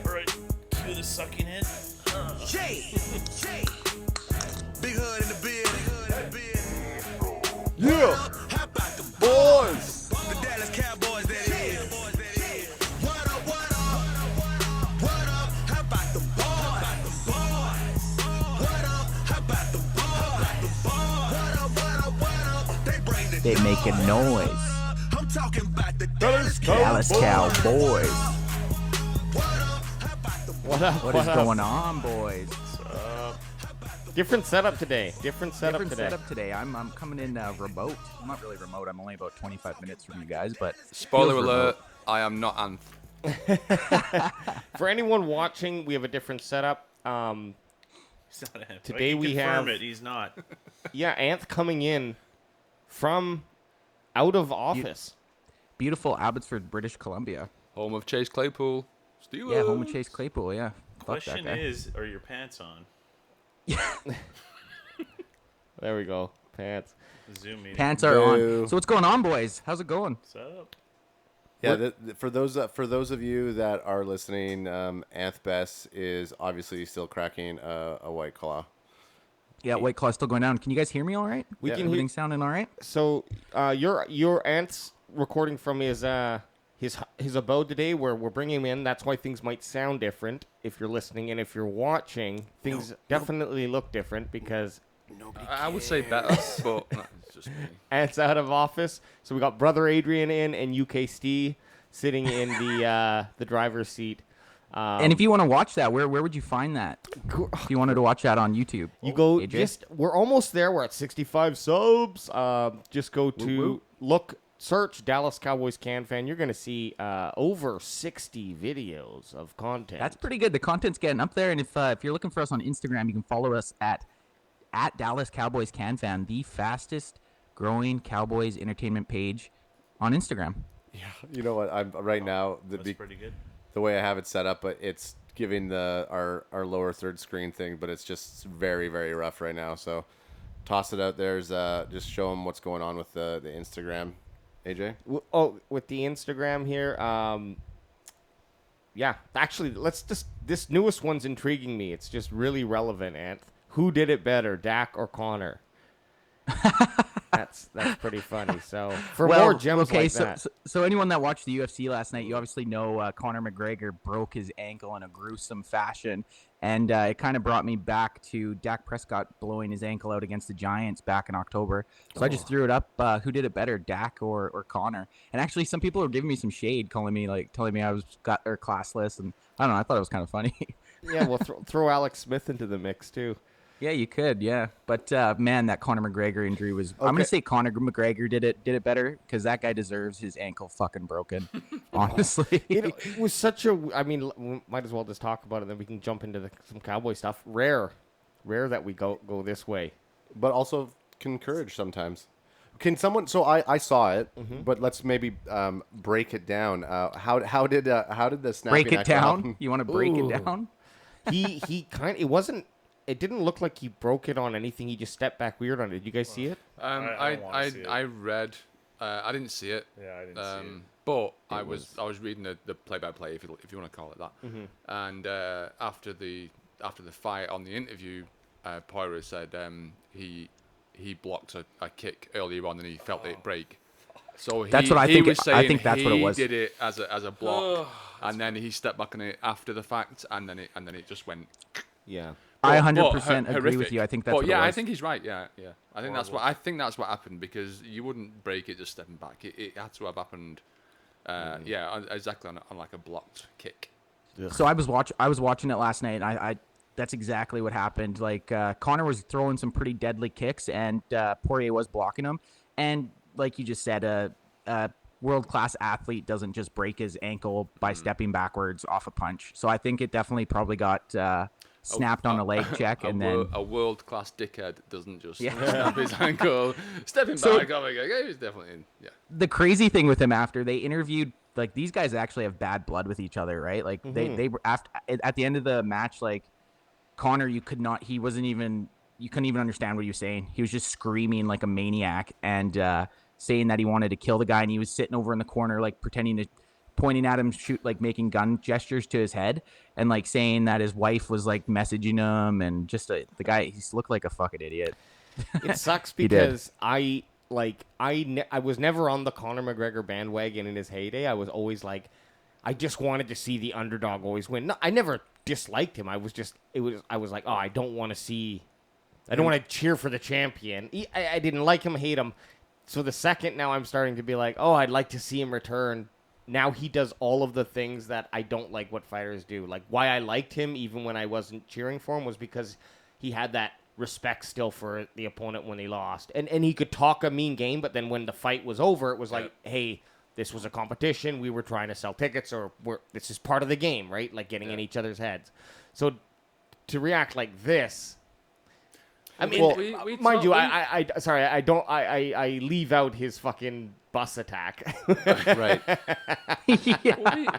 Alright, cue the sucking in. Big hood in the beard. Yeah, How about the boys. The Dallas Cowboys, that is. What up, what up? What up? How about the boys? What up? How about the boys? What up, what up, what up? They bring the They making noise. noise. I'm talking about the Dallas Dallas Cowboys. What up? What is going on, boys? Different setup today. Different setup today. I'm coming in remote. I'm not really remote. I'm only about 25 minutes from you guys, but Spoiler feels alert, remote. I am not Anth. For anyone watching, we have a different setup. He's not Anth. Today I can we confirm have- it. He's not. Yeah, Anth coming in from out of office. Beautiful Abbotsford, British Columbia. Home of Chase Claypool. Steelers. Yeah, home of Chase Claypool. Yeah. Fuck that Question guy. is, are your pants on? There we go. Pants. Zoom in. Pants are Boo. on. So what's going on, boys? How's it going? What's up? Yeah, for those of you that are listening, Anth Bess is obviously still cracking a White Claw. Yeah, White Claw's still going down. Can you guys hear me all right? We Yeah. can Everything hear. sounding all right? So, your Anth's recording from his abode today, where we're bringing him in. That's why things might sound different if you're listening, and if you're watching, things definitely look different because I would say better, but no, it's just me. Ant's out of office. So we got brother Adrian in and UK Steve sitting in the driver's seat. And if you want to watch that, where would you find that? If you wanted to watch that on YouTube, You go AJ? we're almost there. We're at 65 subs. Just go to search Dallas Cowboys Can Fan. You're going to see over 60 videos of content. That's pretty good. The content's getting up there, and if you're looking for us on Instagram, you can follow us at Dallas Cowboys Can Fan, the fastest growing Cowboys entertainment page on Instagram. Yeah, you know what? I'm right now That's pretty good. the way I have it set up, but it's giving our lower third screen thing, but it's just very, very rough right now. So toss it out there. Just show them what's going on with the Instagram. AJ? With the Instagram here. Yeah, actually, this newest one's intriguing me. It's just really relevant, Ant. Who did it better, Dak or Connor? That's pretty funny. So for more gems like that. So anyone that watched the UFC last night, you obviously know Connor McGregor broke his ankle in a gruesome fashion, and it kind of brought me back to Dak Prescott blowing his ankle out against the Giants back in October. So I just threw it up. Who did it better, Dak or Connor? And actually, some people are giving me some shade, telling me I was classless, and I don't know. I thought it was kind of funny. Yeah, we'll throw Alex Smith into the mix too. Yeah, you could, yeah. But man, that Conor McGregor injury was. I'm gonna say Conor McGregor did it better because that guy deserves his ankle fucking broken. Honestly, It was such a. I mean, we might as well just talk about it. Then we can jump into some Cowboy stuff. Rare that we go this way. But also encourage sometimes. Can someone? So I saw it, but let's maybe break it down. How did the snapping break it actually down. happen? You want to break Ooh. it down? He kind. It wasn't. It didn't look like he broke it on anything. He just stepped back weird on it. Did you guys see it? I don't wanna see it. I read. I didn't see it. Yeah, I didn't see it. But I was reading the play-by-play, if you want to call it that. And after the fight on the interview, Poirier said he blocked a kick earlier on and he felt it break. So That's what I he think. was saying I think that's what it was. He did it as a block, and then he stepped back on it after the fact, and then it just went. Yeah. I But 100% agree horrific. with you. I think that's But what yeah, it was. I think he's right. Yeah. I think that's what happened because you wouldn't break it just stepping back. It had to have happened. Exactly on like a blocked kick. So I was watching it last night, and I that's exactly what happened. Like Connor was throwing some pretty deadly kicks, and Poirier was blocking him. And like you just said, a world-class athlete doesn't just break his ankle by stepping backwards off a punch. So I think it definitely probably got snapped on a leg check, and then a world-class dickhead doesn't just snap his ankle, stepping back. Oh my God, he was definitely in. Yeah. the crazy thing with him after they interviewed, like these guys actually have bad blood with each other, right? Like they were after at the end of the match, like Connor, you couldn't even understand what he was saying. He was just screaming like a maniac and saying that he wanted to kill the guy, and he was sitting over in the corner like pretending to pointing at him, making gun gestures to his head, and like saying that his wife was like messaging him, and just the guy, he looked like a fucking idiot. It sucks He did. because I was never on the Conor McGregor bandwagon in his heyday. I was always like, I just wanted to see the underdog always win. No, I never disliked him. I was like, oh, I don't want to cheer for the champion. I didn't like him, hate him. So the second now I'm starting to be like, oh, I'd like to see him return. Now he does all of the things that I don't like what fighters do. Like why I liked him even when I wasn't cheering for him was because he had that respect still for the opponent when he lost. And he could talk a mean game, but then when the fight was over, it was like, hey, this was a competition. We were trying to sell tickets, or this is part of the game, right? Like getting in each other's heads. So to react like this, I mean, mind you, I leave out his fucking bus attack. Right. Well,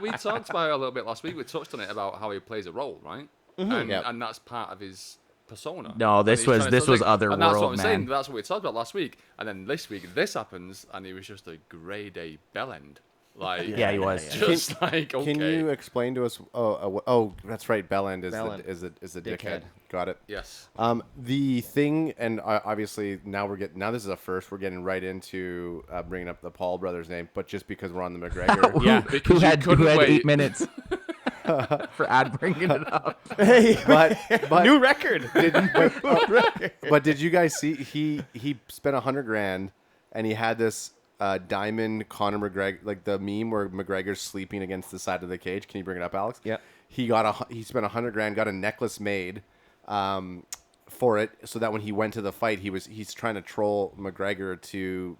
we talked about it a little bit last week. We touched on it about how he plays a role, right? And that's part of his persona. No, this was otherworld, and that's what I'm man. saying. That's what we talked about last week. And then this week, this happens, and he was just a grade A bellend. Like, Yeah, he was. Just like, okay. Can you explain to us? Oh, that's right. Bellend is Bellend. the dickhead. Dickhead. Got it. Yes. The thing, and obviously now this is a first. We're getting right into bringing up the Paul brothers' name, but just because we're on the McGregor. Yeah. Because Who you had couldn't wait. 8 minutes for Ad bringing it up? Hey, But new record. But did you guys see he spent $100,000 and he had this diamond Conor McGregor, like the meme where McGregor's sleeping against the side of the cage. Can you bring it up, Alex? Yeah. He spent $100,000, got a necklace made for it, so that when he went to the fight, he's trying to troll McGregor to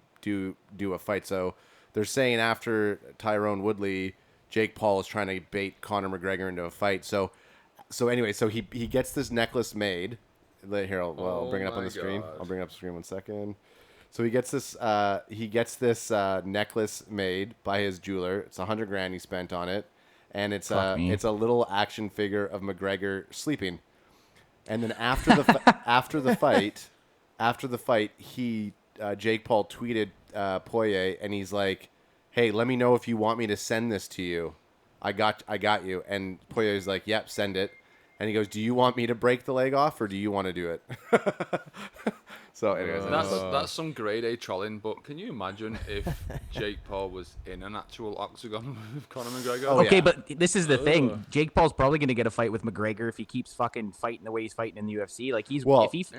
do a fight. So they're saying after Tyrone Woodley, Jake Paul is trying to bait Conor McGregor into a fight. So anyway, he gets this necklace made. Here, I'll bring it up on the screen. God. I'll bring it up on the screen 1 second. So he gets this necklace made by his jeweler. It's $100,000 he spent on it, and it's a little action figure of McGregor sleeping. And then after the fight, Jake Paul tweeted Poirier, and he's like, "Hey, let me know if you want me to send this to you. I got you." And Poirier's like, "Yep, send it." And he goes, "Do you want me to break the leg off, or do you want to do it?" So, anyways, That's some grade A trolling, but can you imagine if Jake Paul was in an actual octagon with Conor McGregor? Oh, Okay, yeah. but this is the thing. Jake Paul's probably going to get a fight with McGregor if he keeps fucking fighting the way he's fighting in the UFC. Like if he fights in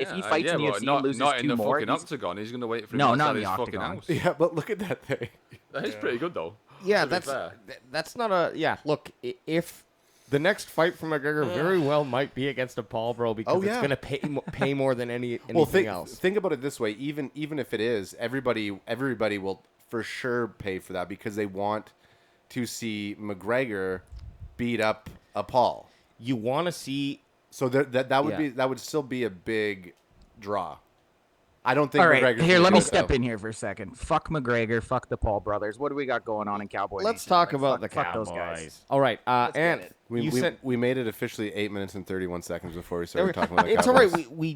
the UFC and loses not in 2 the more, fucking octagon. He's going to wait for him No, outside not in his the fucking octagon. house. yeah, but look at that thing. That is pretty good though. Yeah, to be fair. that's not a Look, if the next fight for McGregor very well might be against a Paul bro because it's going to pay more than anything else. Think about it this way: even if it is, everybody will for sure pay for that because they want to see McGregor beat up a Paul. You want to see. So that would still be a big draw. I don't think all right, McGregor's here, gonna let do me it, step though. in here for a second. Fuck McGregor. Fuck the Paul brothers. What do we got going on in Cowboys? Let's Nation? talk Like, about the fuck Cowboys. those guys. All right, and We made it officially 8 minutes and 31 seconds before we started talking about the it's all right. Cowboys. We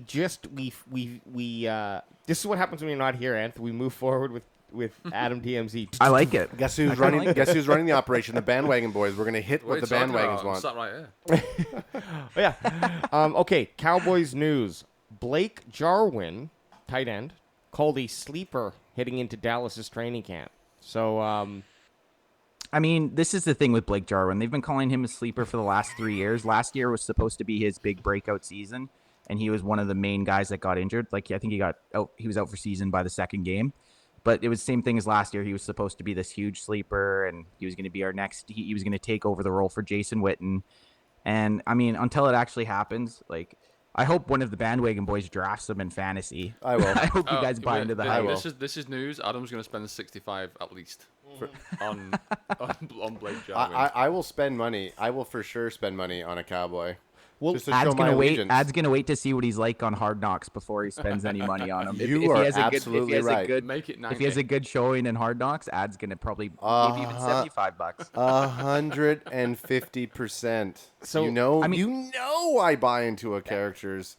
this is what happens when you're not here, Anth. We move forward with AdamTMZed. I like it. Guess who's running? Guess who's running the operation? The bandwagon boys. We're gonna hit what the bandwagons want. Sat right here. Yeah. Okay. Cowboys news. Blake Jarwin, tight end, called a sleeper heading into Dallas's training camp. So, I mean, this is the thing with Blake Jarwin. They've been calling him a sleeper for the last 3 years. Last year was supposed to be his big breakout season, and he was one of the main guys that got injured. Like, I think he was out for season by the second game. But it was the same thing as last year. He was supposed to be this huge sleeper, and he was going to be our next. He was going to take over the role for Jason Witten. And I mean, until it actually happens, like, I hope one of the bandwagon boys drafts him in fantasy. I will. I hope you guys buy into the hype. This is news. Adam's going to spend 65 at least on Blake Jarwin. I will spend money. I will for sure spend money on a Cowboy. well, Just to show my allegiance. Ad's gonna wait to see what he's like on Hard Knocks before he spends any money on him. You are absolutely right. Make it 90. If he has a good showing in Hard Knocks, Ad's gonna probably maybe even $75. 150%. So, I buy into a character's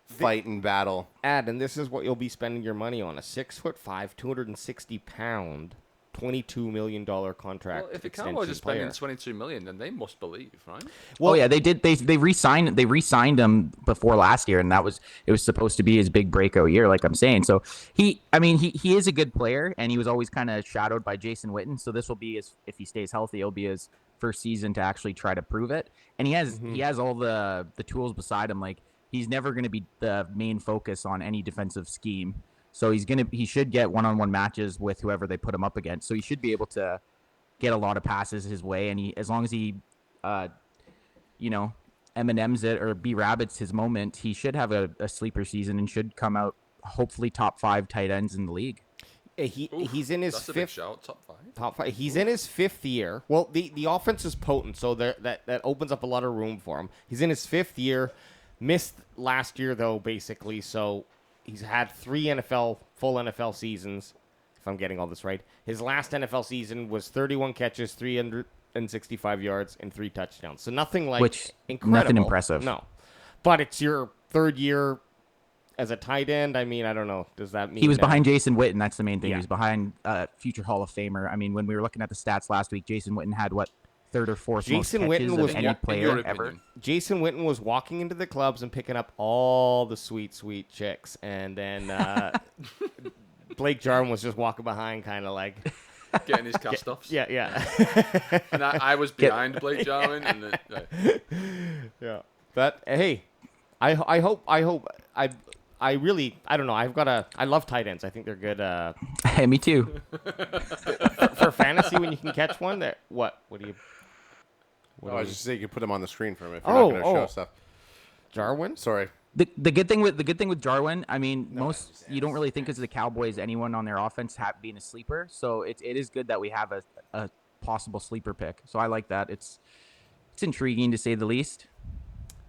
fight and battle. and this is what you'll be spending your money on: a 6'5", 260-pound $22 million contract. Well, if the extension Cowboys are spending player. $22 million, then they must believe, right? Well, yeah, they did. They re-signed him before last year, and it was supposed to be his big breakout year, like I'm saying. So he is a good player, and he was always kind of shadowed by Jason Witten. So this will be if he stays healthy, it'll be his first season to actually try to prove it. And he has all the tools beside him. Like he's never going to be the main focus on any defensive scheme. So he should get one-on-one matches with whoever they put him up against. So he should be able to get a lot of passes his way, and as long as he, M&M's it or B Rabbits his moment, he should have a sleeper season and should come out hopefully top 5 tight ends in the league. He's in his That's a big fifth. shout. Top 5. Top 5. He's in his 5th year. Well, the offense is potent, so that opens up a lot of room for him. He's in his 5th year. Missed last year though, basically. So he's had 3 full NFL seasons, if I'm getting all this right. His last NFL season was 31 catches, 365 yards, and 3 touchdowns. So nothing incredible. Nothing impressive. No. But it's your 3rd year as a tight end. I mean, I don't know. Does that mean he was that... behind Jason Witten? That's the main thing. Yeah. He was behind future Hall of Famer. I mean, when we were looking at the stats last week, Jason Witten had 3rd or 4th Jason most catches Witten was of any player ever. Jason Witten was walking into the clubs and picking up all the sweet, sweet chicks. And then Blake Jarwin was just walking behind kind of like... Getting his cast-offs. Yeah. And I was behind Blake Jarwin. And yeah. But, hey, I hope... I really... I don't know. I love tight ends. I think they're good. Hey, me too. For fantasy, when you can catch one, what do you... I was just saying you can put them on the screen for him if you're not going to show stuff. Jarwin? Sorry. The good thing with Jarwin, I mean, you don't really think as the Cowboys anyone on their offense being a sleeper. So it is good that we have a possible sleeper pick. So I like that. It's intriguing to say the least.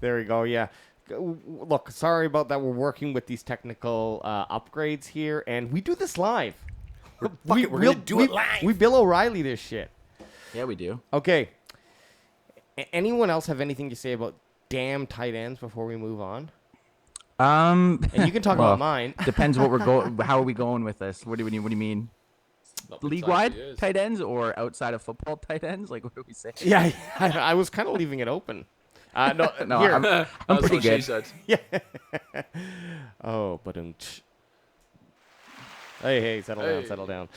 There we go. Yeah. Look, sorry about that. We're working with these technical upgrades here, and we do this live. We're going to do it live. We Bill O'Reilly this shit. Yeah, we do. Okay. Anyone else have anything to say about damn tight ends before we move on? And you can talk about mine. Depends what how are we going with this? What do you mean? League wide tight ends or outside of football tight ends? Like what do we say? Yeah, I was kind of leaving it open. No, here. I'm pretty good. She said. Yeah. But Hey, settle down.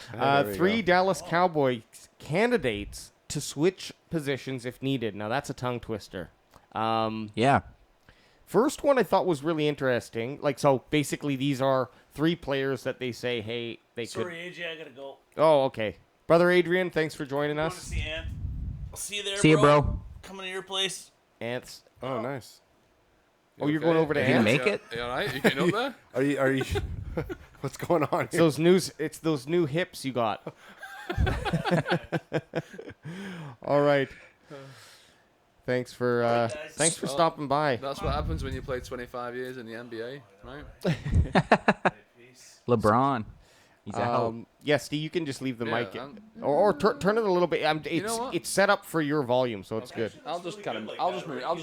3 Dallas Cowboys candidates to switch positions if needed. Now that's a tongue twister. Yeah. First one I thought was really interesting. So basically these are 3 players that they say, hey, they could... Sorry, AJ, I gotta go. Oh, okay. Brother Adrian, thanks for joining Going us. to see Ann. I'll see you there, See you, bro. Coming to your place. Ants. Oh, nice. Oh, you're going over to You gonna Ants? make it? You all right? You getting up there? Are you what's going on here? It's those new hips you got. All right. Thanks for stopping by. That's what happens when you play 25 years in the NBA, right? LeBron. He's out. Yeah, Steve, you can just leave the mic, I'm- or turn it a little bit. know what? It's set up for your volume, so it's good. I'll just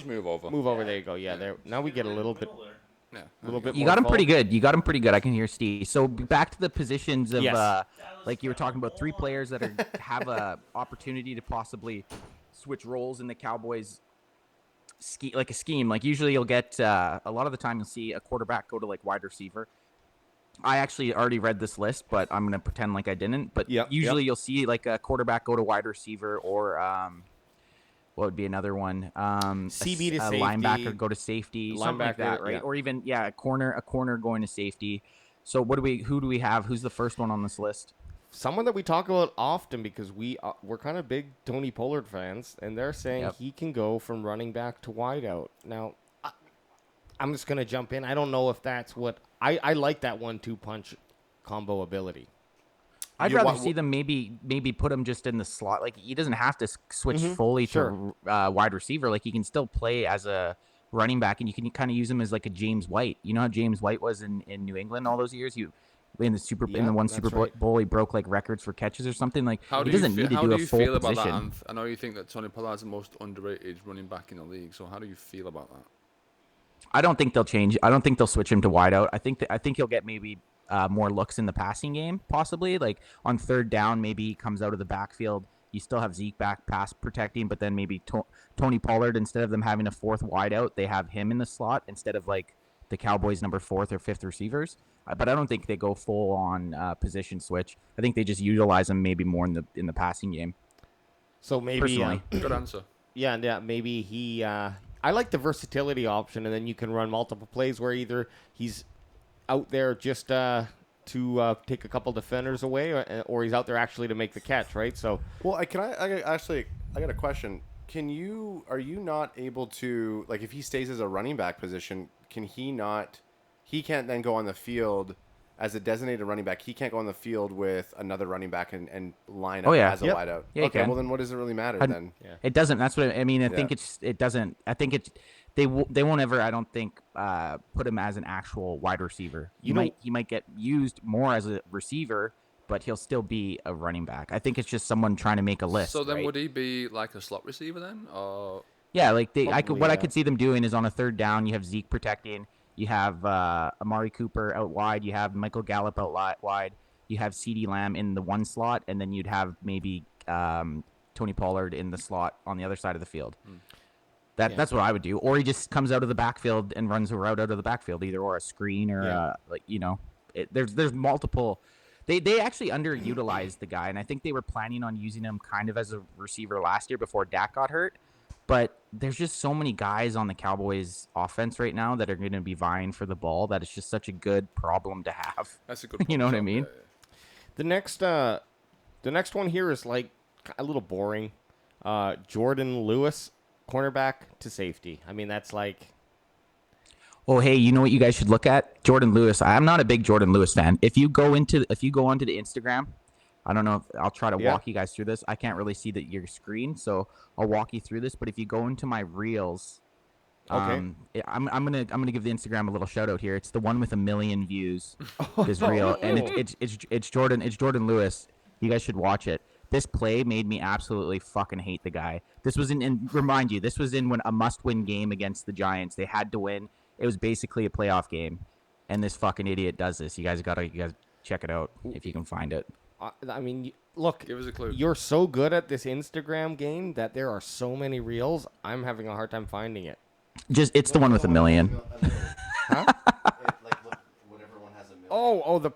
move over. Move over. There you go. Yeah, there. Now we get a little bit, Yeah. bit. You more got him pretty volume. good. You got him pretty good. I can hear Steve. So back to the positions of, Yes. like you were talking about, 3 players that have a opportunity to possibly switch roles in the Cowboys scheme. Like usually you'll get a lot of the time you'll see a quarterback go to like wide receiver. I actually already read this list, but I'm gonna pretend like I didn't. But usually you'll see like a quarterback go to wide receiver, or what would be another one? CB to a safety, linebacker go to safety, something like that, right? yeah. Or even a corner going to safety. So who do we have? Who's the first one on this list? Someone that we talk about often because we're kind of big Tony Pollard fans, and they're saying he can go from running back to wideout. Now, I'm just gonna jump in. I don't know if that's what I like that 1-2 punch combo ability. I'd rather see them maybe put him just in the slot. Like he doesn't have to switch fully to wide receiver. Like he can still play as a running back, and you can kind of use him as like a James White. You know how James White was in New England all those years. In the Super Bowl, he broke like records for catches or something. Like he doesn't need to do a full feel about position. that? I know you think that Tony Pollard's the most underrated running back in the league. So how do you feel about that? I don't think they'll change. I don't think they'll switch him to wideout. I think he'll get maybe more looks in the passing game, possibly. Like on third down, maybe he comes out of the backfield. You still have Zeke back pass protecting, but then maybe Tony Pollard, instead of them having a fourth wideout, they have him in the slot instead of like the Cowboys' number 4th or 5th receivers. But I don't think they go full on position switch. I think they just utilize him maybe more in the passing game. So maybe Personally. Good answer. yeah, maybe he. I like the versatility option, and then you can run multiple plays where either he's out there just to take a couple defenders away, or he's out there actually to make the catch, right? So, Well, I got a question. Are you not able to, like, if he stays as a running back position, he can't then go on the field as a designated running back. He can't go on the field with another running back and line up as a Yep. wideout. Yeah, he okay, can. well then what does it really matter then? yeah. It doesn't. That's what I mean. I think Yeah. it doesn't. I think it's they won't ever. I don't think put him as an actual wide receiver. He might get used more as a receiver, but he'll still be a running back. I think it's just someone trying to make a list. So then right? would he be like a slot receiver then? Or Yeah, like Probably, I yeah. could see them doing is on a third down, you have Zeke protecting, you have Amari Cooper out wide, you have Michael Gallup out wide, you have CeeDee Lamb in the one slot, and then you'd have maybe Tony Pollard in the slot on the other side of the field. That's what I would do. Or he just comes out of the backfield and runs a route out of the backfield, either or a screen or there's multiple. They actually underutilized the guy, and I think they were planning on using him kind of as a receiver last year before Dak got hurt. But there's just so many guys on the Cowboys offense right now that are going to be vying for the ball that it's just such a good problem to have. that's a good. You know what I point, mean? yeah. The next one here is like a little boring. Jordan Lewis, cornerback to safety. I mean, that's like. Oh, hey, you know what you guys should look at? Jordan Lewis. I'm not a big Jordan Lewis fan. If you go onto the Instagram, I don't know if I'll try to walk you guys through this. I can't really see your screen, so I'll walk you through this. But if you go into my reels, I'm gonna give the Instagram a little shout out here. It's the one with 1 million views. This reel, and it's Jordan Lewis. You guys should watch it. This play made me absolutely fucking hate the guy. This was this was in when a must-win game against the Giants. They had to win. It was basically a playoff game, and this fucking idiot does this. You guys check it out if you can find it. I mean, look. Give us a clue. You're so good at this Instagram game that there are so many reels. I'm having a hard time finding it. It's the one with 1 million. Huh? Whatever one has a million.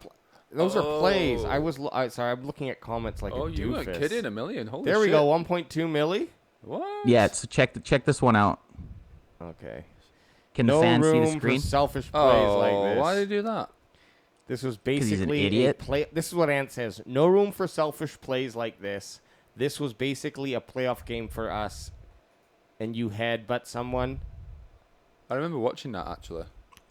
Those are plays. Oh. Sorry, I'm looking at comments like a doofus. You weren't kidding. 1 million. Holy There we shit. go. 1.2 milli. What? Yeah, so check this one out. Okay. Can the No fans see the room screen? for selfish plays like this. Why did they do that? This was he's an basically idiot? a play. This is what Ant says. No room for selfish plays like this. This was basically a playoff game for us, and you headbutt someone. I remember watching that actually.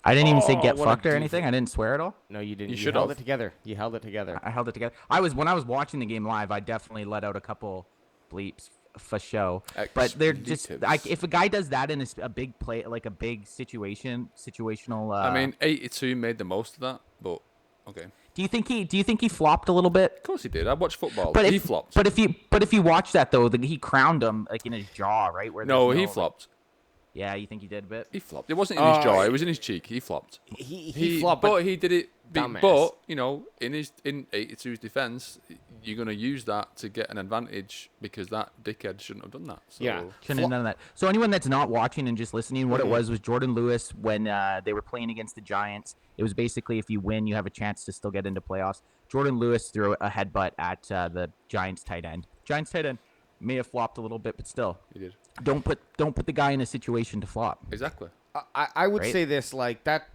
I didn't even say get what a fucked or doofus. anything. I didn't swear at all. No, you didn't. You You should held have. it together. You held it together. I held it together. When I was watching the game live, I definitely let out a couple bleeps for show. But they're just Expletives. if a guy does that in a big play, like a big situational. I mean, 82 made the most of that, but okay. do you think he flopped a little bit? Of course he did. I watched football. But He if, flopped. But if you watch that though, he crowned him like in his jaw, right? Where No, there's he like- flopped. Yeah, you think he did a bit? He flopped. It wasn't in his jaw. It was in his cheek. He flopped. He flopped, but he did it. Dumbass. But you know, in 82's defense, you're gonna use that to get an advantage because that dickhead shouldn't have done that. So. Yeah. Shouldn't have done that. So anyone that's not watching and just listening, what it was Jordan Lewis when they were playing against the Giants. It was basically if you win, you have a chance to still get into playoffs. Jordan Lewis threw a headbutt at the Giants tight end. Giants tight end may have flopped a little bit, but still, He did don't put the guy in a situation to flop. exactly. I would Right? say this like that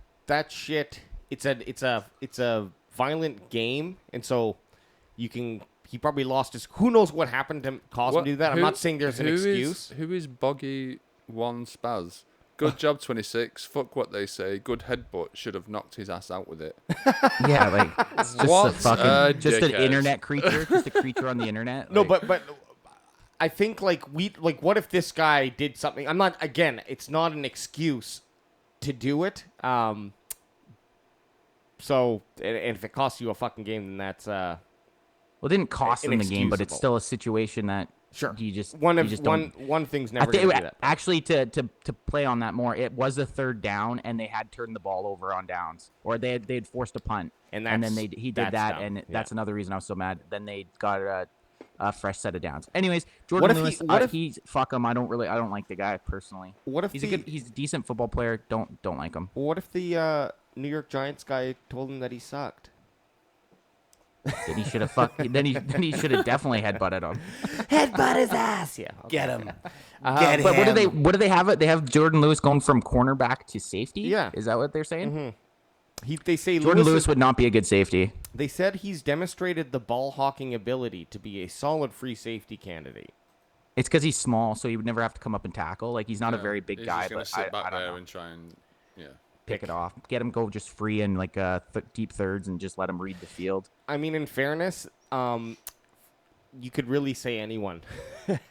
shit. It's a violent game, and so he probably lost his. Who knows what happened to cause him to do that? I'm not saying there's an excuse. Who is Boggy One Spaz? Good job, 26. Fuck what they say. Good headbutt. Should have knocked his ass out with it. Yeah, like it's just What a fucking a just an dickhead. internet creature, just a creature on the internet. No, like- but I think what if this guy did something? I'm not again. It's not an excuse to do it. So and if it costs you a fucking game, then that's well, it didn't cost them the game, but it's inexcusable. still a situation that Sure. You just one thing's never going to do that. Actually, to play on that more, it was a third down, and they had turned the ball over on downs, or they'd forced a punt, And then that's- he did that's that, dumb. and Yeah. that's another reason I was so mad. Then they got a fresh set of downs. Anyways, Jordan Lewis, he's fuck him. I don't like the guy personally. What if he's a decent football player? Don't like him. What if the New York Giants guy told him that he sucked? Then he should have Then he should have definitely headbutted him. Headbutt his ass. Yeah. Okay. Get him. Get But what do they have? They have Jordan Lewis going from cornerback to safety. Yeah. Is that what they're saying? Mm-hmm. They say Jordan Lewis would not be a good safety. They said he's demonstrated the ball hawking ability to be a solid free safety candidate. It's because he's small, so he would never have to come up and tackle. Like he's not a very big guy, He's but just gonna sit back I don't there know. and try and Pick it off. Get him go just free in like deep thirds and just let him read the field. I mean, in fairness, you could really say anyone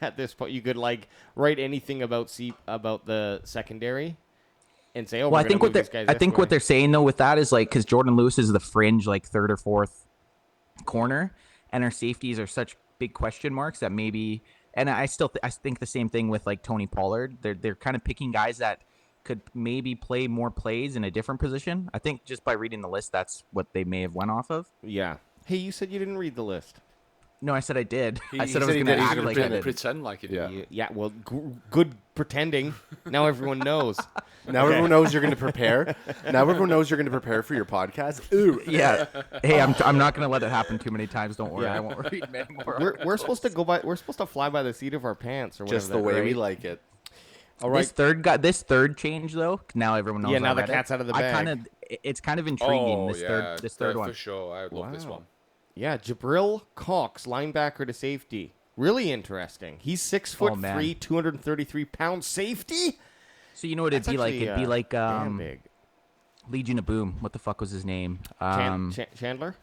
at this point. You could write anything about the secondary and say, "Oh, Well, I think what they're saying though with that is because Jordan Lewis is the fringe third or fourth corner, and our safeties are such big question marks that maybe. And I think the same thing with Tony Pollard. They're kind of picking guys that could maybe play more plays in a different position. I think just by reading the list, that's what they may have went off of. Yeah. Hey, you said you didn't read the list. No, I said I did. I he said I was said he going to did. He's act gonna like I did. pretend like it. Yeah. Yeah. Well, good pretending. Now everyone knows. Now everyone knows you're going to prepare. Now everyone knows you're going to prepare for your podcast. Ooh. Yeah. Hey, I'm not going to let it happen too many times. Don't worry. Yeah. I won't read many more. We're supposed to go by. We're supposed to fly by the seat of our pants, or whatever. Just the way we like it. All right. This third change though. Now everyone knows. Yeah, now I the read cat's it. out of the bag. It's kind of intriguing. Oh, This third one. for sure. I love this Wow. one. Yeah, Jabril Cox, linebacker to safety. Really interesting. He's 6'3", 233-pound safety. So you know what it'd That's be like? actually, It'd be like damn big. Legion of Boom. What the fuck was his name? Chandler.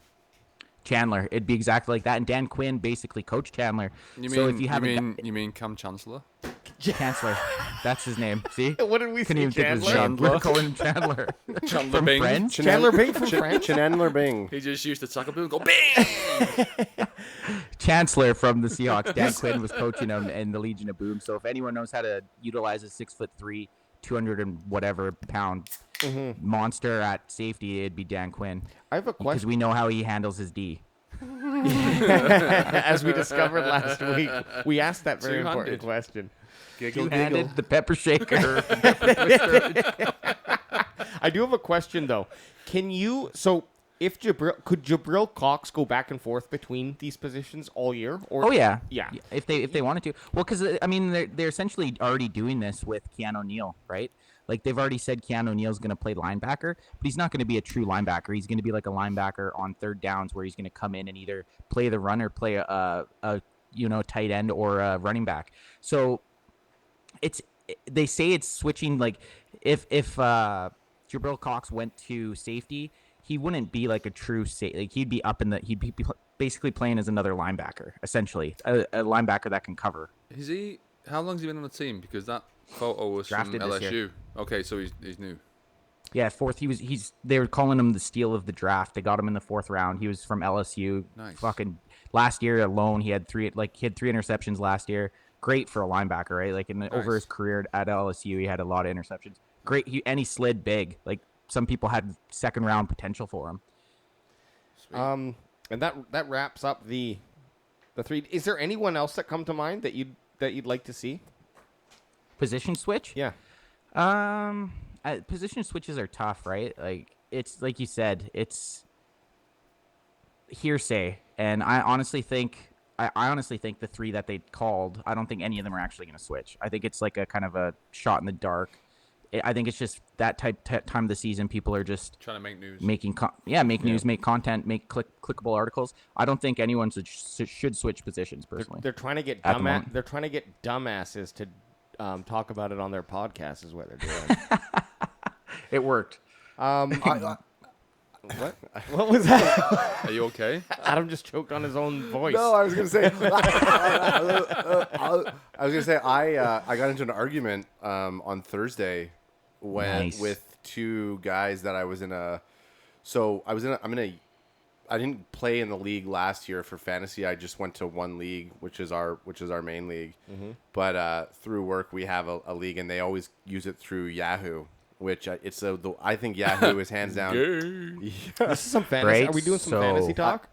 Chandler. It'd be exactly like that. And Dan Quinn basically coached Chandler. You so mean if you have you mean Cam Chancellor? Chancellor, that's his name. See? What did we Couldn't say, even think of his Chandler? name. We're calling him Chandler. Chandler From Bing. Friends. Chandler Bing from Friends. Chandler Bing. He just used to tackle people and go bang. Chancellor from the Seahawks. Dan Quinn was coaching him in the Legion of Boom. So if anyone knows how to utilize a 6'3", 200 and whatever pound monster at safety, it'd be Dan Quinn. I have a Because question. we know how he handles his D. As we discovered last week, we asked that very important Two-handed. question. Two-handed, the pepper shaker. I do have a question though. Can you if Jabril Cox go back and forth between these positions all year? Or Oh yeah, yeah. If they wanted to, well, because I mean they're essentially already doing this with Keanu Neal, right? Like they've already said Keanu Neal's going to play linebacker, but he's not going to be a true linebacker. He's going to be like a linebacker on third downs where he's going to come in and either play the run or play a tight end or a running back. So they say it's switching. Like if Jabril Cox went to safety, he wouldn't be like a true safety. Like he'd be he'd be basically playing as another linebacker, essentially a linebacker that can cover. How long's he been on the team? Because that photo was Drafted from this LSU. year. Okay, so he's new. Yeah, fourth. They were calling him the steal of the draft. They got him in the fourth round. He was from LSU. Nice. Fucking last year alone, he had three interceptions last year. Great for a linebacker, right? Like over his career at LSU, he had a lot of interceptions. Great. He slid big. Like some people had second round potential for him. Sweet. And that wraps up the three. Is there anyone else that come to mind that you'd like to see? Position switch? Yeah. Position switches are tough, right? Like it's like you said, it's hearsay, and I honestly think the three that they called, I don't think any of them are actually going to switch. I think it's like a kind of a shot in the dark. I think it's just that time of the season, people are just Trying to make news. News, make content, make clickable articles. I don't think anyone should switch positions personally. They're trying to get At the moment. they're trying to get dumbasses to talk about it on their podcast is what they're doing. It worked. What? What was that? Are you okay? Adam just choked on his own voice. No, I was gonna say. I got into an argument on Thursday Nice. with two guys that I was in a. So I'm in didn't play in the league last year for fantasy. I just went to one league, which is our main league. Mm-hmm. But through work, we have a league, and they always use it through Yahoo, which I think Yahoo is hands down. This is some fantasy. Right, Are we doing some so- fantasy talk?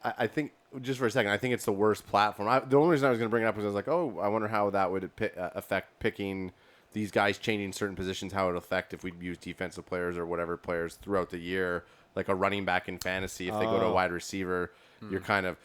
I think just for a second, I think it's the worst platform. The only reason I was going to bring it up was I was like, oh, I wonder how that would affect picking these guys, changing certain positions, how it would affect if we use defensive players or whatever players throughout the year, like a running back in fantasy. If they go to a wide receiver, you're kind of,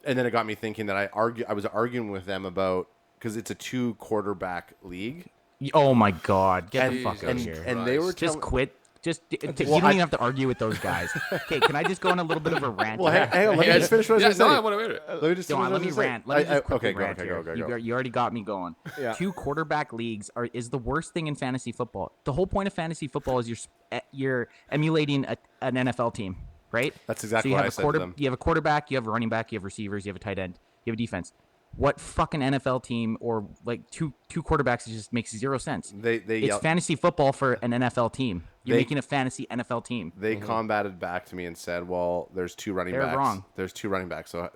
and then it got me thinking that I was arguing with them about, because it's a 2 quarterback league. Oh my God, get the fuck out and, of here. and they were Just telling- quit. Just you don't I- even have to argue with those guys. Okay, can I just go on a little bit of a rant? Well, here? hang on, let me just finish what I was no, going I to want to hear it. say. Let me just Go on, let me rant. Let me just quickly rant here. Go. You already got me going. Yeah. 2 quarterback leagues is the worst thing in fantasy football. The whole point of fantasy football is you're emulating an NFL team, right? That's exactly so you what have I a said to them. You have a quarterback, you have a running back, you have receivers, you have a tight end, you have a defense. What fucking NFL team or like two quarterbacks just makes 0 sense. They It's yell- fantasy football for an NFL team. You're They- making a fantasy NFL team. They combated back to me and said, "Well, there's 2 running They're backs. wrong. There's 2 running backs. So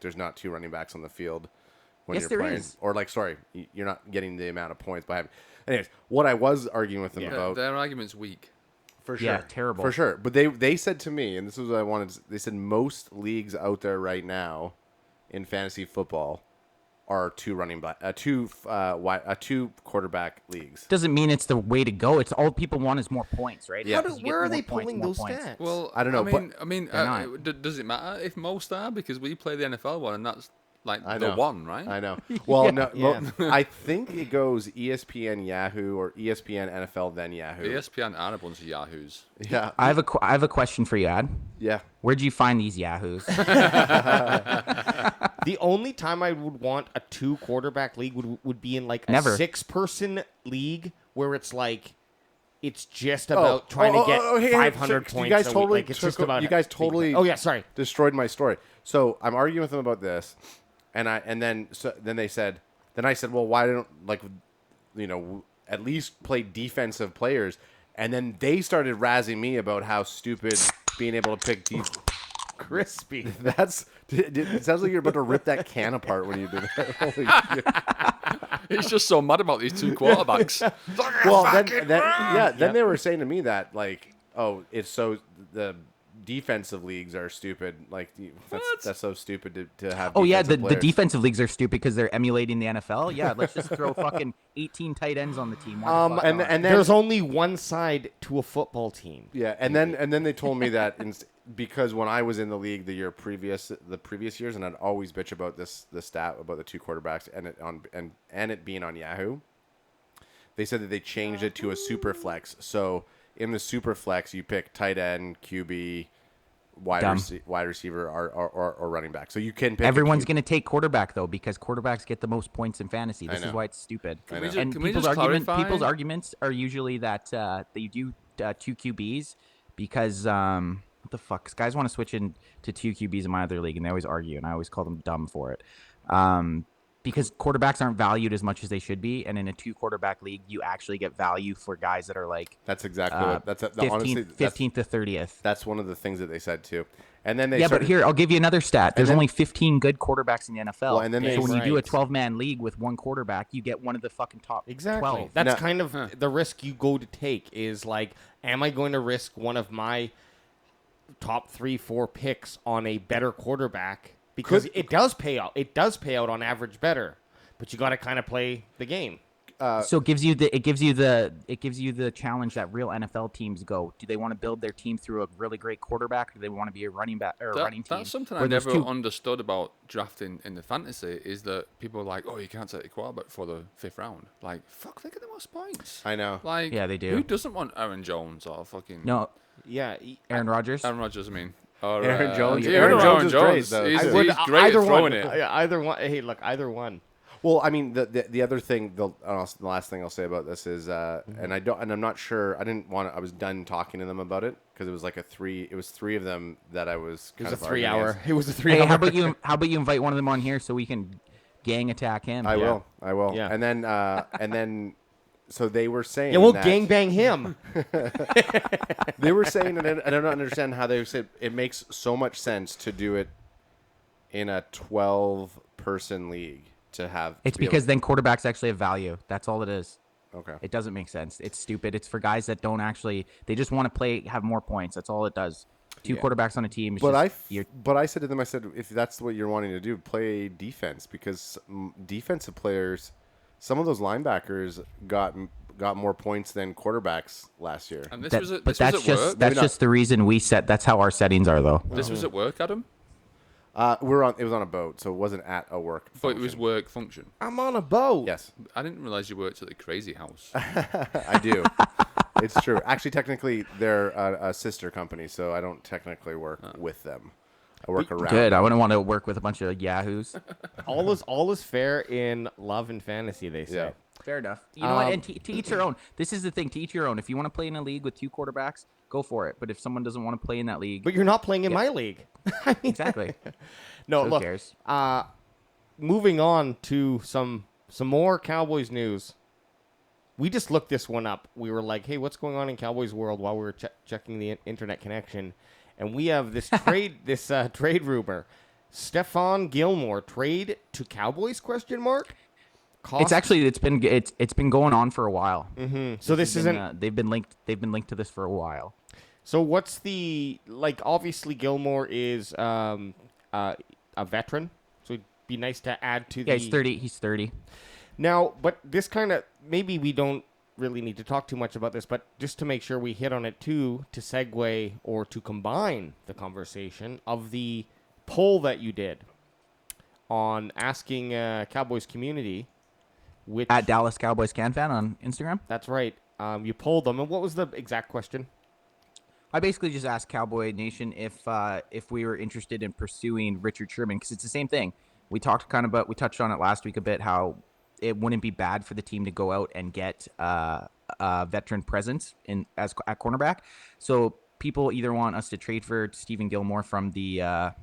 there's not 2 running backs on the field when Yes, you're there playing, is. or you're not getting the amount of points by having." Anyways, what I was arguing with them about Their argument's weak. for sure, Yeah, terrible. for sure. But they said to me, and this is what I wanted. They said most leagues out there right now in fantasy football are 2 quarterback leagues. Doesn't mean it's the way to go. It's all people want is more points, right? Yeah. Because you get Where are more they points, pulling more those points. stats? Well, I don't know, They're not. Does it matter if most are? Because we play the NFL one, and that's like I the know. one, right? I know. Well, no, Yeah. I think it goes ESPN, Yahoo, or ESPN, NFL, then Yahoo. ESPN are a bunch of yahoos. Yeah, I have a question for you, Ad. yeah. Where'd you find these yahoos? The only time I would want a 2 quarterback league would be in like a Never. 6-person league where it's like it's just about trying to get hey, 500 so points. You guys a week. totally Like, it's just about you guys totally. Oh yeah, sorry. Destroyed my story. So I'm arguing with them about this, and then they said, I said, well, why don't at least play defensive players, and then they started razzing me about how stupid being able to pick Crispy. It sounds like you're about to rip that can apart when you do that. Holy shit. He's just so mad about these 2 quarterbacks. Well, then they were saying to me that like, oh, it's so the defensive leagues are stupid. Like that's so stupid to have. Oh yeah, the defensive players. defensive leagues are stupid because they're emulating the NFL. Yeah, let's just throw fucking 18 tight ends on the team. Why the fuck and not? then There's only one side to a football team. yeah, and then they told me that because when I was in the league the previous years, and I'd always bitch about the stat about the 2 quarterbacks and it being on Yahoo. They said that they changed it to a super flex. So in the super flex, you pick tight end, QB, wide receiver, or running back. So you can pick. Everyone's going to take quarterback though because quarterbacks get the most points in fantasy. This is know. why it's stupid. I know. And Can we people's just clarify? people's arguments are usually that they do 2 QBs because what the fuck? 'Cause guys want to switch in to 2 QBs in my other league and they always argue and I always call them dumb for it. Because quarterbacks aren't valued as much as they should be, and in a 2 quarterback league, you actually get value for guys that are like That's exactly what. That's 15th, honestly 15th to 30th. that's one of the things that they said too. And then they Yeah, started, but here I'll give you another stat. There's then- only 15 good quarterbacks in the NFL. Well, and then they- so when you do a Right. 12-man league with 1 quarterback, you get one of the fucking top Exactly. 12. That's No. kind of the risk you go to take is like, am I going to risk one of my top 3-4 picks on a better quarterback? Because it does pay out. It does pay out on average better, but you got to kind of play the game. So it gives you the challenge that real NFL teams go. Do they want to build their team through a really great quarterback, or do they want to be a running back or a running team? That's something I where there's never 2 understood about drafting in the fantasy is that people are like, oh, you can't take a quarterback for the 5th round. Like, fuck, they get the most points. I know. Like, Yeah, they do. Who doesn't want Aaron Jones or fucking No, Yeah. Aaron Rodgers. Aaron Rodgers? I mean, or, Aaron Jones. Aaron Aaron Jones is great, Jones. though. He's, I would- he's great at throwing one. it. Yeah, either one. Hey, look, either one. Well, I mean, the other thing, the last thing I'll say about this is, and I'm not sure. I was done talking to them about it because it was like it was 3 of them that I was. It Kind was a of arguing 3-hour. against. It was a Hey, 3-hour. how about you invite one of them on here so we can gang attack him? I will. Yeah. And then So they were saying, Yeah, we'll that, gangbang him. They were saying, and I don't understand how they said it makes so much sense to do it in a 12-person league to have. It's to be because then quarterbacks actually have value. That's all it is. Okay. It doesn't make sense. It's stupid. It's for guys that don't actually. They just want to play, have more points. That's all it does. Two quarterbacks on a team. Is But just, I said to them, I said, if that's what you're wanting to do, play defense, because defensive players, some of those linebackers got more points than quarterbacks last year. And this that- was at, but this that's was at just work. that's just the reason we set. That's how our settings are, though. This was at work, Adam. It was on a boat, so it wasn't at a work. But it was work function. I'm on a boat. Yes, I didn't realize you worked at the Crazy House. I do. It's true. Actually, technically, they're a sister company, so I don't technically work with them. I work around. Good. I wouldn't want to work with a bunch of yahoos. All is fair in love and fantasy, they say. Yeah. Fair enough. You know what? And to each their own. This is the thing. To each your own. If you want to play in a league with two quarterbacks, go for it. But if someone doesn't want to play in that league, But you're not playing in my league. I mean, exactly. no, Who look. cares? Moving on to some more Cowboys news. We just looked this one up. We were like, hey, what's going on in Cowboys world while we were checking the internet connection. And we have this trade trade rumor. Stephon Gilmore trade to Cowboys ? Cost? It's actually it's been going on for a while. So this They've been, isn't they've been linked to this for a while. So what's the obviously Gilmore is a veteran. So it'd be nice to add to the Yeah, he's 30. Now, but this kind of, maybe we don't really need to talk too much about this, but just to make sure we hit on it too, to segue or to combine the conversation of the poll that you did on asking Cowboys community, which At Dallas Cowboys Can Fan on Instagram. that's right, you polled them, and what was the exact question? I basically just asked Cowboy Nation if we were interested in pursuing Richard Sherman, because it's the same thing. We touched on it last week a bit, how it wouldn't be bad for the team to go out and get a veteran presence at cornerback. So people either want us to trade for Stephen Gilmore from the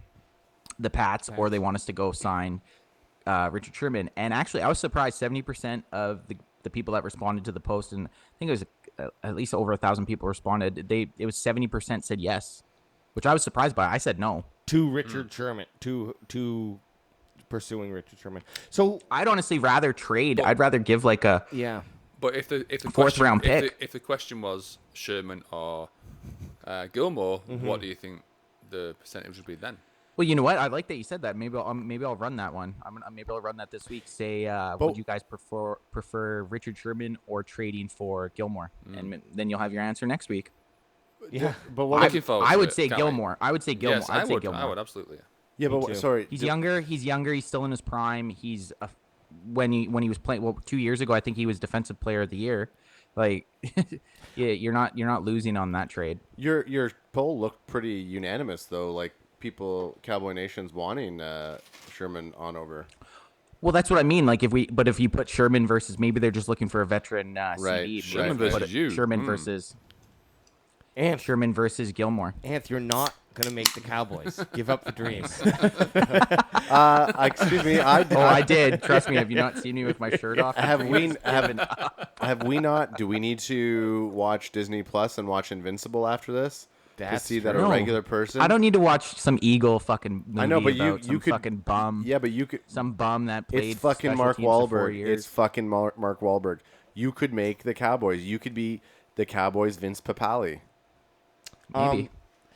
Pats, or they want us to go sign Richard Sherman. And actually, I was surprised 70% of the people that responded to the post, and I think it was at least over 1,000 people responded. It was 70% said yes, which I was surprised by. I said no. To Richard Sherman, to pursuing Richard Sherman. So I'd honestly rather trade. I'd rather give like a yeah. But if the Fourth question, round pick. if the question was Sherman or Gilmore, what do you think the percentage would be then? Well, you know what? I like that you said that. Maybe I'll run that one. Maybe I'll run that this week. Say, would you guys prefer Richard Sherman or trading for Gilmore? And then you'll have your answer next week. Yeah. But what? Looking forward I to would it, say can't wait. Gilmore. I would say Gilmore. Yes, I'd say would. Gilmore. I would absolutely. Yeah, Me but too. sorry. He's younger. He's still in his prime. He's when he was playing. Well, 2 years ago, I think he was Defensive Player of the Year. Like, yeah, you're not losing on that trade. Your poll looked pretty unanimous though. Like people, Cowboy Nation's wanting Sherman on over. Well, that's what I mean. Like, if you put Sherman versus, maybe they're just looking for a veteran Right. CD. Sherman But versus you. Sherman versus Sherman versus Gilmore. Anth, you're not gonna make the Cowboys. Give up the dreams. Excuse me. I did. Trust me. Have you not seen me with my shirt off? Have we not? Do we need to watch Disney Plus and watch Invincible after this That's to see that true. a regular person? I don't need to watch some Eagle fucking movie I know, but about you some could fucking bum. Yeah, but you could. Some bum that played. It's fucking special Mark teams for 4 Wahlberg. years. It's fucking Mark Wahlberg. You could make the Cowboys. You could be the Cowboys' Vince Papale. Maybe.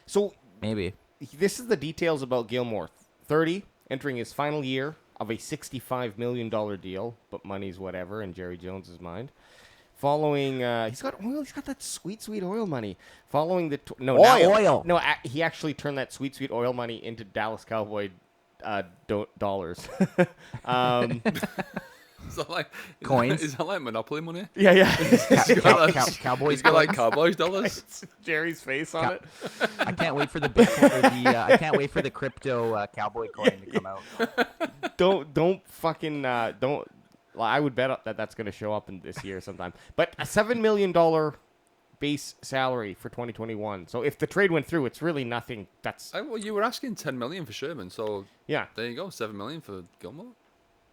So Maybe. this is the details about Gilmore. 30, entering his final year of a $65 million deal, but money's whatever in Jerry Jones's mind. Following, he's got that sweet oil money. Following the Oil. He actually turned that sweet oil money into Dallas Cowboy dollars. Is that like Coins? Is that like Monopoly money? yeah. Cowboys. He's got like Cowboys dollars. It's Jerry's face on it. I can't wait for the Bitcoin or the. I can't wait for the crypto cowboy coin to come out. Don't fucking don't. Well, I would bet that that's going to show up in this year sometime. But a $7 million base salary for 2021. So if the trade went through, it's really nothing. That's Well, you were asking 10 million for Sherman, so yeah. there you go, 7 million for Gilmore.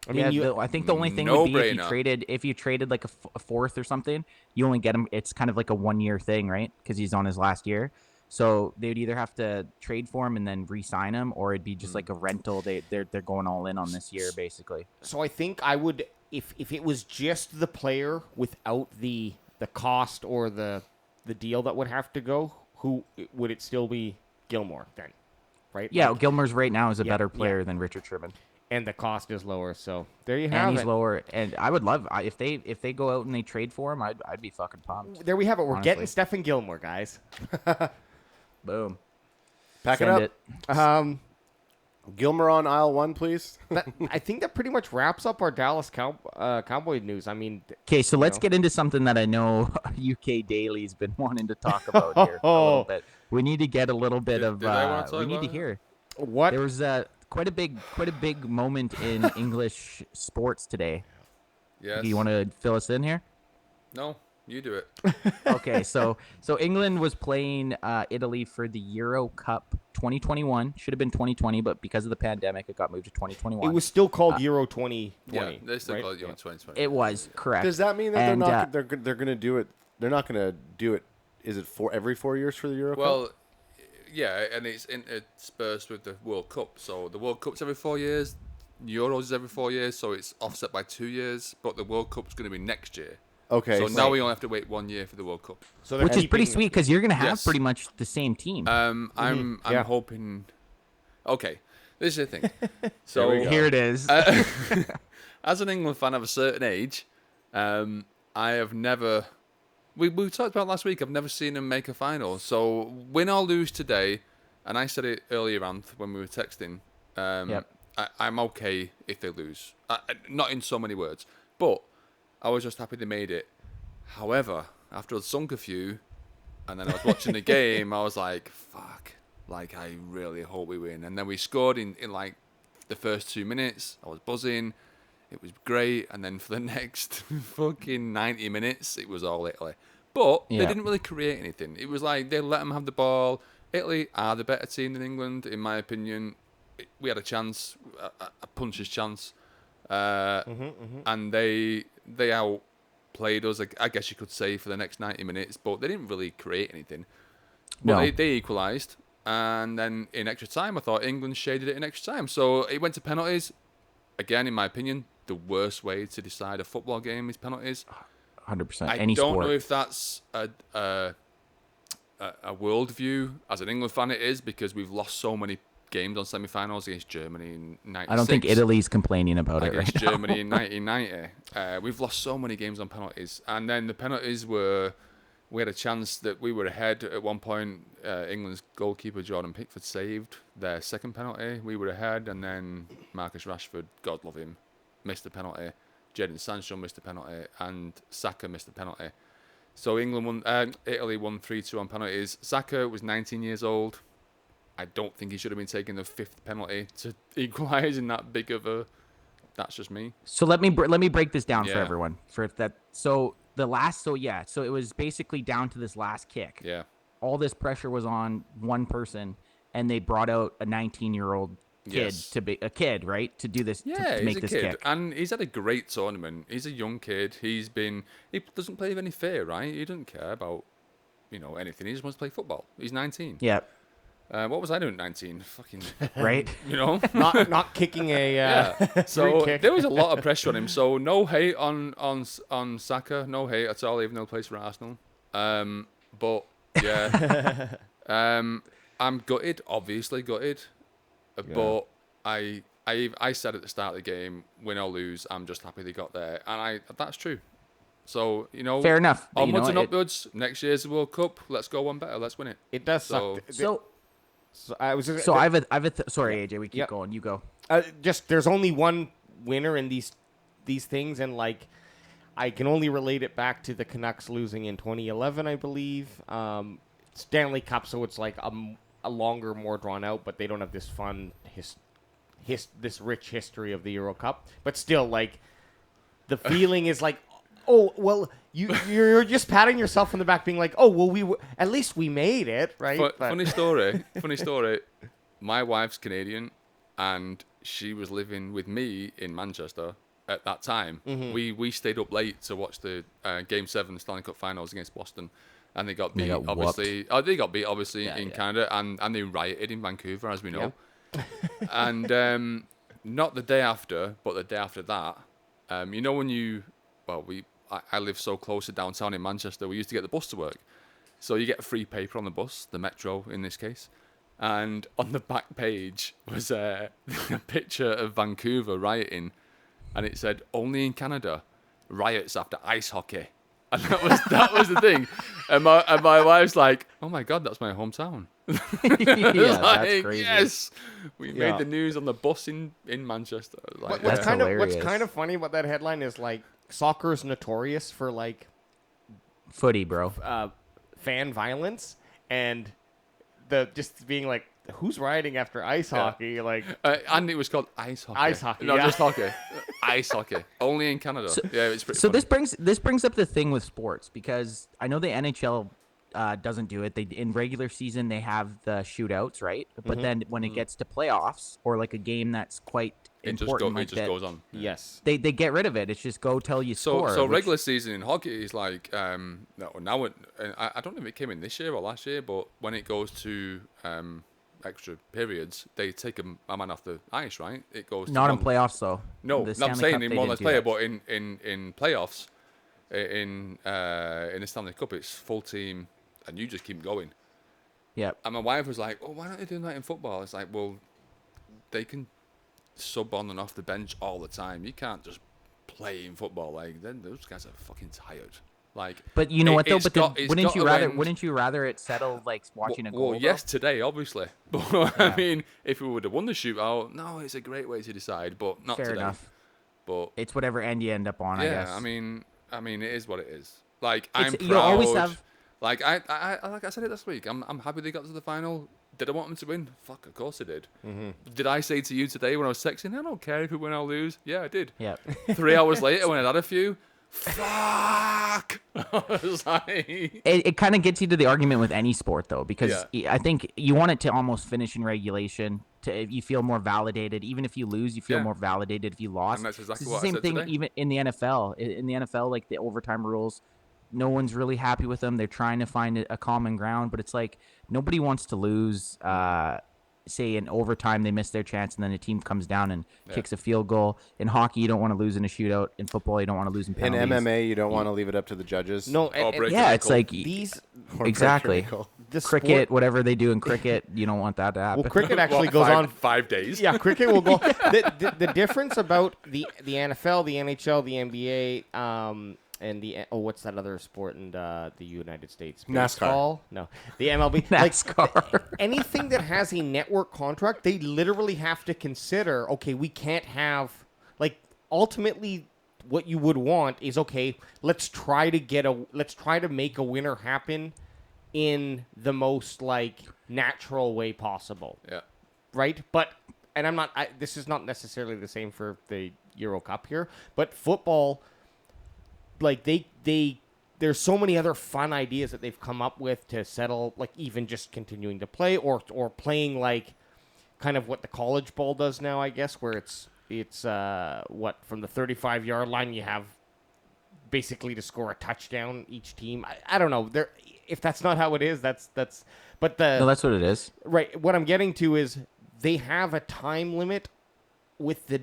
I mean, I think the only thing would be No-brainer. if you traded like a fourth or something, you only get him. It's kind of like a 1-year thing, right? Because he's on his last year. So they would either have to trade for him and then re-sign him, or it'd be just like a rental. They're going all in on this year, basically. so I think I would, if it was just the player without the cost or the deal that would have to go, who would it still be? Gilmore then, right? Yeah, Like, Gilmore's right now is a better yeah. player than Richard Sherman. and the cost is lower. So there you have And it. he's lower. And I would love if they go out and they trade for him, I'd be fucking pumped. There we have it. We're honestly. getting Stephen Gilmore, guys. Boom. Pack Send it up. Gilmore on aisle 1, please. I think that pretty much wraps up our Dallas Cowboy news. I mean, Okay, so let's get into something that I know UK Daily's been wanting to talk about here a little bit. We need to get a little bit of. did they wanna talk We need about to it? hear. what? There was quite a big moment in English sports today. Yes. Do you want to fill us in here? No, you do it. Okay, so England was playing Italy for the Euro Cup 2021. Should have been 2020, but because of the pandemic, it got moved to 2021. It was still called Euro 2020. Yeah, they still right? call it Euro 2020. It was correct. Does that mean that And, they're going to do it? They're not going to do it. Is it every 4 years for the Euro Cup? Well, yeah, and it's interspersed with the World Cup. So the World Cup's every 4 years, Euros is every 4 years, so it's offset by 2 years. But the World Cup's going to be next year. Okay. So now we only have to wait 1 year for the World Cup. So they're which is pretty keeping- sweet because you're going to have Yes. pretty much the same team. I'm Yeah. hoping. Okay, this is the thing. So Here it is. as an England fan of a certain age, I have never. We talked about last week. I've never seen them make a final. So win or lose today, and I said it earlier, Anth, when we were texting. Yep. I'm okay if they lose. Not in so many words, but I was just happy they made it. However, after I'd sunk a few, and then I was watching the game, I was like, fuck. Like, I really hope we win. And then we scored in like the first 2 minutes. I was buzzing. It was great. And then for the next fucking 90 minutes, it was all Italy. But they didn't really create anything. It was like they let them have the ball. Italy are the better team than England, in my opinion. We had a chance, a puncher's chance. And they outplayed us, I guess you could say, for the next 90 minutes. But they didn't really create anything. But No. they equalised. And then in extra time, I thought England shaded it in extra time. So it went to penalties. Again, in my opinion, the worst way to decide a football game is penalties. 100%. I Any don't sport. know if that's a worldview. As an England fan, it is, because we've lost so many games on semi-finals against Germany in 96. I don't think Italy's complaining about it Against right now. Germany in 1990. We've lost so many games on penalties. And then the penalties were... We had a chance that we were ahead at one point. England's goalkeeper, Jordan Pickford, saved their second penalty. We were ahead, and then Marcus Rashford, God love him, missed the penalty. Jadon Sancho missed the penalty, and Saka missed the penalty. So Italy won 3-2 on penalties. Saka was 19 years old. I don't think he should have been taking the fifth penalty to equalise in that big of a... That's just me. So let me break this down for Yeah. everyone. So it was basically down to this last kick. Yeah. All this pressure was on one person, and they brought out a 19-year-old kid Yes. to be a kid, right? To do this, Yeah, to he's make a this kid, kick. and he's had a great tournament. He's a young kid. He doesn't play with any fear, right? He doesn't care about, anything. He just wants to play football. He's 19. Yeah, What was I doing at 19? Fucking, right. not kicking a yeah. So kick. there was a lot of pressure on him. So no hate on Saka, no hate at all, even though he plays for Arsenal. But yeah, I'm gutted, obviously gutted. But I said at the start of the game, win or lose, I'm just happy they got there, and that's true. So Fair enough. But, onwards and upwards. Next year's the World Cup. Let's go one better. Let's win it. It does So- suck. So I was just, sorry, AJ. We keep Yep. going. You go. just there's only one winner in these things, and like I can only relate it back to the Canucks losing in 2011, I believe. Stanley Cup, so it's like a longer, more drawn out, but they don't have this fun this rich history of the Euro Cup. But still, like the feeling is like, oh well, you're just patting yourself on the back, being like, oh well, at least we made it, right? Funny story. My wife's Canadian, and she was living with me in Manchester at that time. Mm-hmm. We stayed up late to watch the Game 7 Stanley Cup Finals against Boston. And they got beat, got obviously. Oh, they got beat, obviously, Yeah, in yeah. Canada. And they rioted in Vancouver, as we know. And not the day after, but the day after that, you know when you... Well, I live so close to downtown in Manchester, we used to get the bus to work. So you get free paper on the bus, the Metro in this case. And on the back page was a picture of Vancouver rioting. And it said, only in Canada, riots after ice hockey. And that was the thing. And my wife's like, oh my God, that's my hometown. Yeah, that's crazy. Yes, we Yeah. made the news on the bus in Manchester. Like, What's That's kind of hilarious. funny about that headline is like soccer is notorious for like Footy, bro. fan violence and the just being like who's rioting after ice hockey like and it was called ice hockey. Ice hockey, not yeah. just hockey. Ice hockey, only in Canada. Yeah, it's pretty. So funny. this brings up the thing with sports, because I know the NHL doesn't do it. They in regular season they have the shootouts, right? But then when it gets to playoffs or like a game that's quite important, it just goes on. yes they get rid of it. It's just go tell you score. So which- regular season in hockey is like now I don't know if it came in this year or last year, but when it goes to extra periods, they take a man off the ice, right? It goes not to in playoffs though. No, The I'm Stanley saying Cup, in they one didn't less do player, that. but in playoffs, in the Stanley Cup, it's full team, and you just keep going. Yeah. And my wife was like, "Oh, why don't they do that in football?" It's like, well, they can sub on and off the bench all the time. You can't just play in football. Like, then those guys are fucking tired. Like, But you know what though? it's But then got- it's wouldn't got you to rather end- wouldn't you rather it settle like watching a goal? Well, yes, today, obviously. But I mean, if we would have won the shootout, no, it's a great way to decide, but not Fair today. enough. But It's whatever end you end up on, I yeah, guess. I mean, it is what it is. Like, It's- I'm proud. you'll always have- Like I like I said it last week. I'm happy they got to the final. Did I want them to win? Fuck, of course I did. Did I say to you today when I was texting, I don't care if we win or lose? Yeah, I did. Yeah. 3 hours later, when I'd had a few, fuck. I was like, It kind of gets you to the argument with any sport though, because Yeah. I think you want it to almost finish in regulation. You feel more validated. Even if you lose, you feel Yeah. more validated if you lost. And that's exactly It's what I the same said thing today. even in the NFL. In the NFL, like the overtime rules, no one's really happy with them. They're trying to find a common ground, but it's like nobody wants to lose. Say in overtime they miss their chance, and then the team comes down and kicks a field goal. In hockey, you don't want to lose in a shootout. In football, you don't want to lose in In penalties. MMA, you don't want to leave it up to the judges. no break Yeah, it, it's cool. like these exactly. the Cricket, sport, whatever they do in cricket, you don't want that to happen. well cricket actually what, goes on 5 days. yeah cricket will go the difference about the NFL the NHL the NBA and the what's that other sport in the United States? NASCAR. Baseball? No, the MLB. NASCAR. Anything that has a network contract, they literally have to consider. Okay, we can't have like ultimately what you would want is okay. Let's try to make a winner happen in the most like natural way possible. Yeah. Right? But and I'm not. This is not necessarily the same for the Euro Cup here, but football. Like there's so many other fun ideas that they've come up with to settle, like even just continuing to play or playing like kind of what the college ball does now, I guess, where it's what from the 35-yard line you have basically to score a touchdown each team. I don't know. If that's not how it is, that's but the No, that's what it is. right. What I'm getting to is they have a time limit with the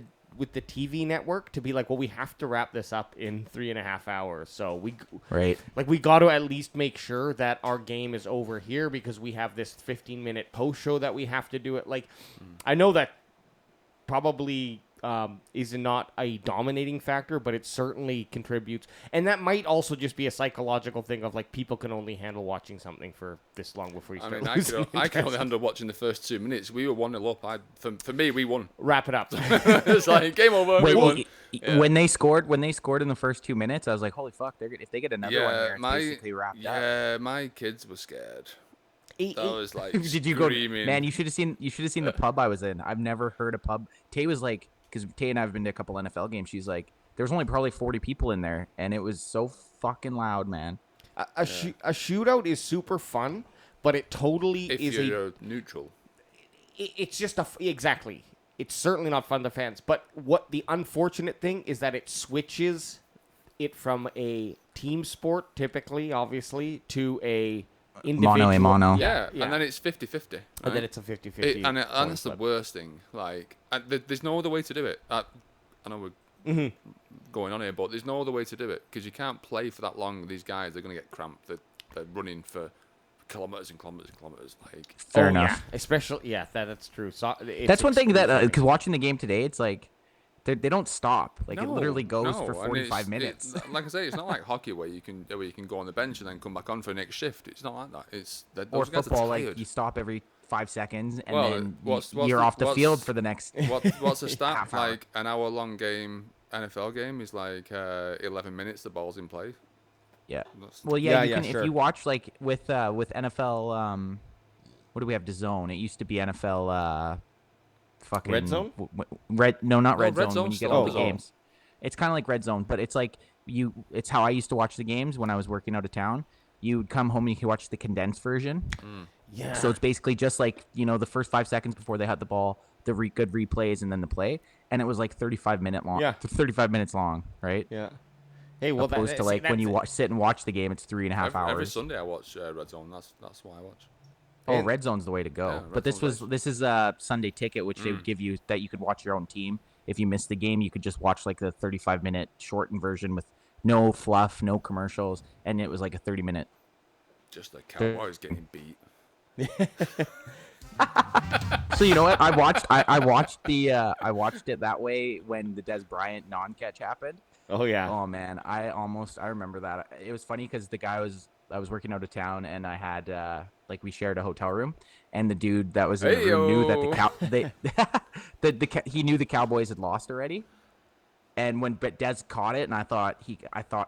TV network to be like, well, we have to wrap this up in 3.5 hours. So we got to at least make sure that our game is over here because we have this 15-minute post show that we have to do it. Like, I know that probably is not a dominating factor, but it certainly contributes. And that might also just be a psychological thing of like people can only handle watching something for this long before you I start mean, losing I can only interest. handle watching the first 2 minutes. We were 1-0 up. For me, we won. Wrap it up. It's like game over. we won. When they scored in the first 2 minutes, I was like, holy fuck! If they get another one here, it's basically wrapped up. Yeah, my kids were scared. That was like Did you go? screaming. Man, you should have seen the pub I was in. I've never heard a pub. Tay was like, because Tay and I have been to a couple NFL games. She's like, there was only probably 40 people in there, and it was so fucking loud, man. A shootout is super fun, but it totally if is you're neutral. it's just exactly. it's certainly not fun to fans. But what the unfortunate thing is that it switches it from a team sport, typically, obviously, to a individual. Mono a mono. Yeah, and then it's 50-50. Right? And then it's a 50-50. And that's the worst thing. Like, there's no other way to do it. I know we're going on here, but there's no other way to do it because you can't play for that long. These guys, they're going to get cramped. They're running for kilometers and kilometers and kilometers. Like, Fair enough. Yeah. Especially, that's true. So That's one thing that because watching the game today, it's like they don't stop. Like it No, literally goes no, for and 45 minutes. Like I say, it's not like hockey where you can go on the bench and then come back on for the next shift. It's not like that. It's Or those guys are football, like tired. you stop every 5 seconds and Well, then what's you're the- off the what's- field for the next. What's the stat? half hour. Like an hour-long game, NFL game is like 11 minutes. The ball's in play. Yeah. That's- Well, yeah, Yeah, you can sure. if you watch like with NFL. What do we have? DAZN. It used to be NFL. Fucking Red Zone? Red? No, not No, Red Red Zone. When Zone's you get still all the DAZN. games, it's kind of like Red Zone, but it's like It's how I used to watch the games when I was working out of town. You would come home and you could watch the condensed version. Yeah. So it's basically just like, the first 5 seconds before they had the ball, the good replays, and then the play. And it was like 35 minutes long, right? Yeah. Hey, well, Opposed to like when you sit and watch the game, it's 3.5 hours. Every Sunday I watch Red Zone. That's why I watch. Oh, Red Zone's the way to go. Yeah, but Red Zone's this is a Sunday ticket, which they would give you that you could watch your own team. If you missed the game, you could just watch like the 35-minute shortened version with no fluff, no commercials, and it was like a 30-minute. Just the Cowboys getting beat. So you know what? I watched it that way when the Des Bryant non-catch happened. Oh yeah. Oh man, I remember that. It was funny because I was working out of town and I had we shared a hotel room, and the dude that was in the room knew that he knew the Cowboys had lost already. And when Des caught it, and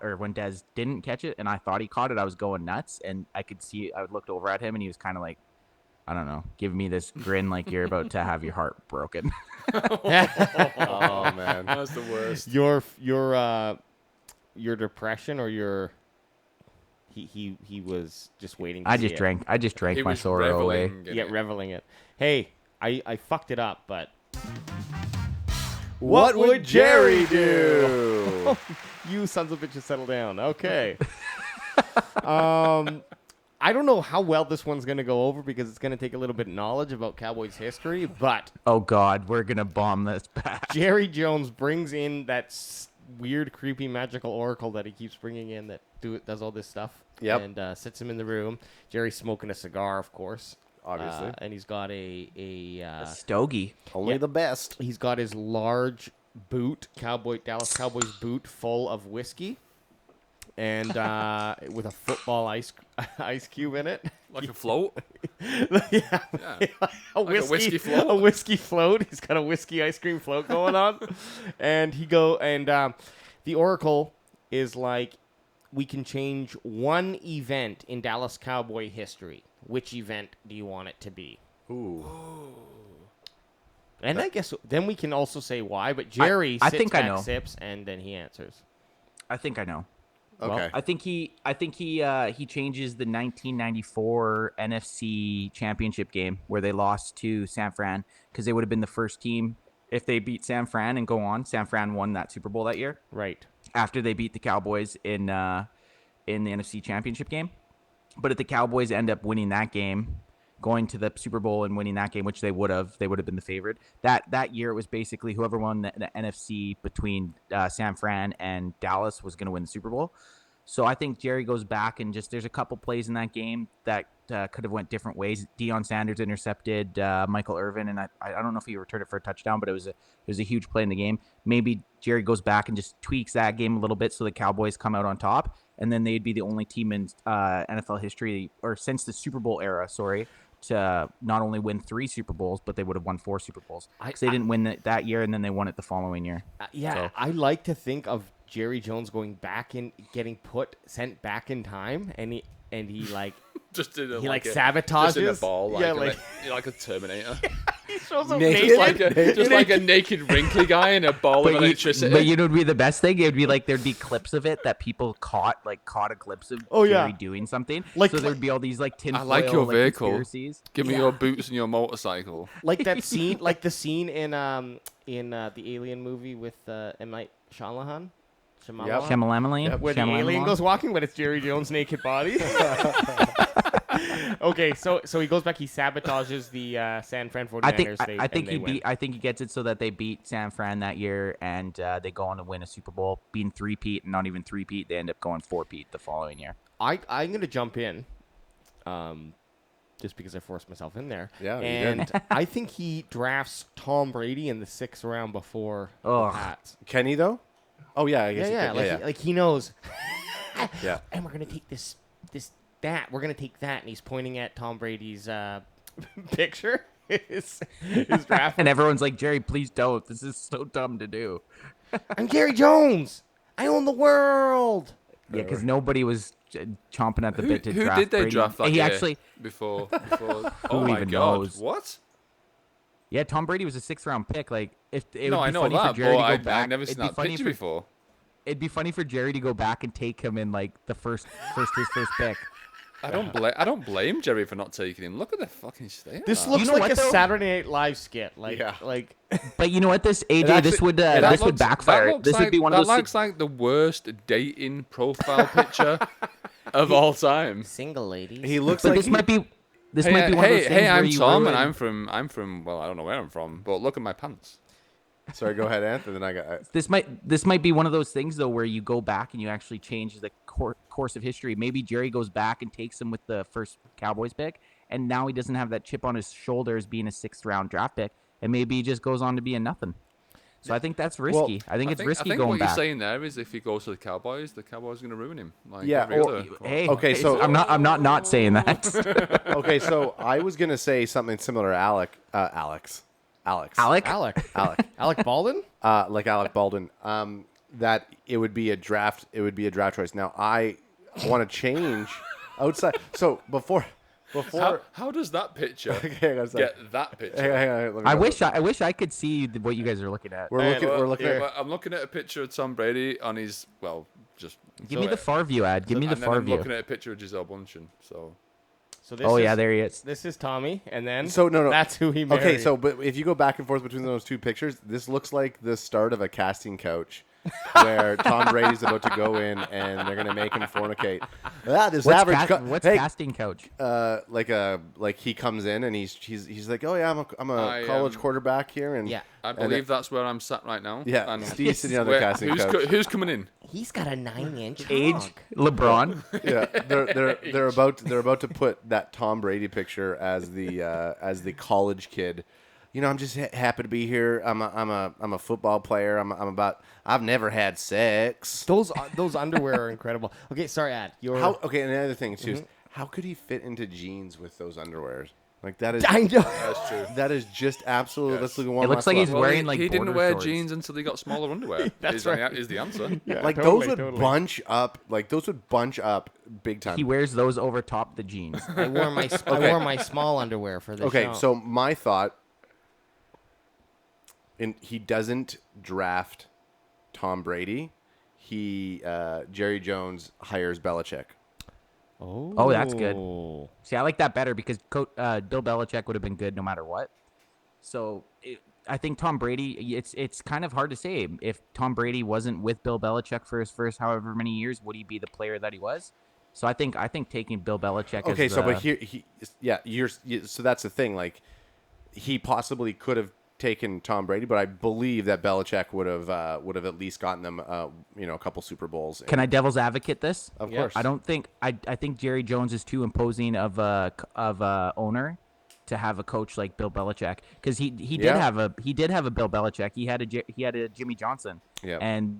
or when Des didn't catch it, and I thought he caught it, I was going nuts, and I looked over at him, and he was kind of like, I don't know, giving me this grin like you're about to have your heart broken. Oh man, That's the worst. Your depression or your he was just waiting to I see just it. drank He my was sorrow away. reveling in Yeah, it. reveling it. Hey, I fucked it up, but what would Jerry do? you sons of bitches settle down. Okay. I don't know how well this one's going to go over because it's going to take a little bit of knowledge about Cowboys history, but Oh God, we're gonna bomb this back. Jerry Jones brings in that weird, creepy, magical oracle that he keeps bringing in that does all this stuff. Yep. And sits him in the room. Jerry's smoking a cigar, of course. Obviously. And he's got a Stogie. Only yeah. the best. he's got his large boot, Dallas Cowboys boot full of whiskey. And with a football ice cube in it. Like a float. Yeah. a whiskey float? A whiskey float. He's got a whiskey ice cream float going on. And the oracle is like, we can change one event in Dallas Cowboy history. Which event do you want it to be? Ooh. And I guess then we can also say why, but Jerry I sits think I back, know. sips, and then he answers. I think I know. Okay. I think he changes the 1994 NFC Championship game where they lost to San Fran because they would have been the first team if they beat San Fran and go on. San Fran won that Super Bowl that year Right. after they beat the Cowboys in the NFC Championship game. But if the Cowboys end up winning that game, going to the Super Bowl and winning that game, which they would have been the favorite. That year it was basically whoever won the NFC between San Fran and Dallas was going to win the Super Bowl. So I think Jerry goes back and there's a couple plays in that game that could have went different ways. Deion Sanders intercepted Michael Irvin, and I don't know if he returned it for a touchdown, but it was a huge play in the game. Maybe Jerry goes back and just tweaks that game a little bit so the Cowboys come out on top, and then they'd be the only team in NFL history, or since the Super Bowl era, to not only win 3 Super Bowls, but they would have won 4 Super Bowls. Because they didn't win it that year, and then they won it the following year. Yeah, I like to think of Jerry Jones going back and getting sent back in time, and he like Just in a, he like a, sabotages. just in a ball, like, Yeah, like a Terminator. Shows up Naked. Just like a naked, wrinkly guy in a ball of electricity. But you know, what would be the best thing. It would be like there'd be clips of it that people caught a clips of Jerry doing something. Like- so there'd be all these like tinfoil I like your vehicle. conspiracies. Give me your boots and your motorcycle. like that scene, like the scene in the Alien movie with M. Night Shyamalan. Shyamalan. Where the alien goes walking, but it's Jerry Jones' naked body. Okay, so he goes back. He sabotages the San Fran 49ers. I think he gets it so that they beat San Fran that year, and they go on to win a Super Bowl, being 3-peat, and not even 3-peat. They end up going 4-peat the following year. I'm gonna jump in, just because I forced myself in there. Yeah, you and I think he drafts Tom Brady in the 6th round before the Pats. Kenny though? Oh yeah, I guess Yeah. Like he knows. Yeah. And we're gonna take that. We're gonna take that, and he's pointing at Tom Brady's picture. his draft. And everyone's like, Jerry, please don't. This is so dumb to do. I'm Jerry Jones. I own the world. Yeah, because nobody was chomping at the bit to Who draft did they Brady. draft that He year actually, before? Oh my even God! knows? What? yeah, Tom Brady was a 6th round pick. Like, if it No, would I be know funny that, for Jerry but to go back. I've never it'd seen be that funny picture for- before. It'd be funny for Jerry to go back and take him in like his first pick. I don't blame Jerry for not taking him. Look at the fucking state. This of that. looks You know like what, a though? Saturday Night Live skit. Like, Yeah. like But you know what, this AJ, actually- this would That would backfire. that looks This would like- be one of That those. looks like the worst dating profile picture of all time. single ladies. He looks But like this might be one of those things Hey, where I'm you Tom, ruin- and I'm from. Well, I don't know where I'm from, but look at my pants. Sorry, go ahead, Anth, and then I got. This might be one of those things though where you go back and you actually change the course of history. Maybe Jerry goes back and takes him with the first Cowboys pick, and now he doesn't have that chip on his shoulder as being a 6th round draft pick, and maybe he just goes on to be a nothing. So I think that's risky. I think it's risky I think going what back. you're saying there is if he goes to the Cowboys are going to ruin him. Like Yeah, every or- other. Hey, Okay, hey, so- I'm not saying that. Okay, so I was gonna say something similar to Alex. Alec? Alec Baldwin. Like Alec Baldwin. That it would be a draft. It would be a draft choice. Now I want to change outside. So before. How does that picture Hang on a second. get that picture? Hang on, let me go. I wish I could see what you guys are looking at. We're looking. We're looking. Well, I'm looking at a picture of Tom Brady on his just. Give me the far view ad. Give me the and then far I'm view. looking at a picture of Giselle Bundchen. So So this Oh is, yeah, there he is. This is Tommy, and then So no. that's who he married. Okay, so but if you go back and forth between those two pictures, this looks like the start of a casting couch, where Tom Brady's about to go in and they're gonna make him fornicate. That is What's, average. what's Hey, casting couch? like he comes in and he's like, oh yeah, I'm a college quarterback here, and Yeah. I and believe that's where I'm sat right now. yeah, And Steve's sitting on the where- casting couch. who's coming in? he's got a 9-inch Age? hog. LeBron? Yeah, they're about to put that Tom Brady picture as the college kid. You know, I'm just happy to be here. I'm a football player. I've never had sex. Those underwear are incredible. Okay, sorry, Ad. Okay, and the other thing too is how could he fit into jeans with those underwears? Like that is I know. That's true. that is just absolute. Let's look at one. It looks like he's last wearing, he, like, he didn't border wear shorts. jeans until he got smaller underwear. That's right. Is the answer. Yeah, like totally, those would totally. bunch up. Like those would bunch up big time. He wears those over top the jeans. I wore my small underwear for this Okay, show. so my thought, he doesn't draft Tom Brady. Jerry Jones hires Belichick. Oh, that's good. See, I like that better because Bill Belichick would have been good no matter what. So I think Tom Brady. It's kind of hard to say if Tom Brady wasn't with Bill Belichick for his first however many years, would he be the player that he was? So I think taking Bill Belichick. Okay, as so the, but so that's the thing. Like he possibly could have taken Tom Brady, but I believe that Belichick would have at least gotten them a couple Super Bowls. Can I devil's advocate this? Of course. I don't think I think Jerry Jones is too imposing of a owner to have a coach like Bill Belichick because he did Yeah. have a Bill Belichick. He had a Jimmy Johnson. Yeah. And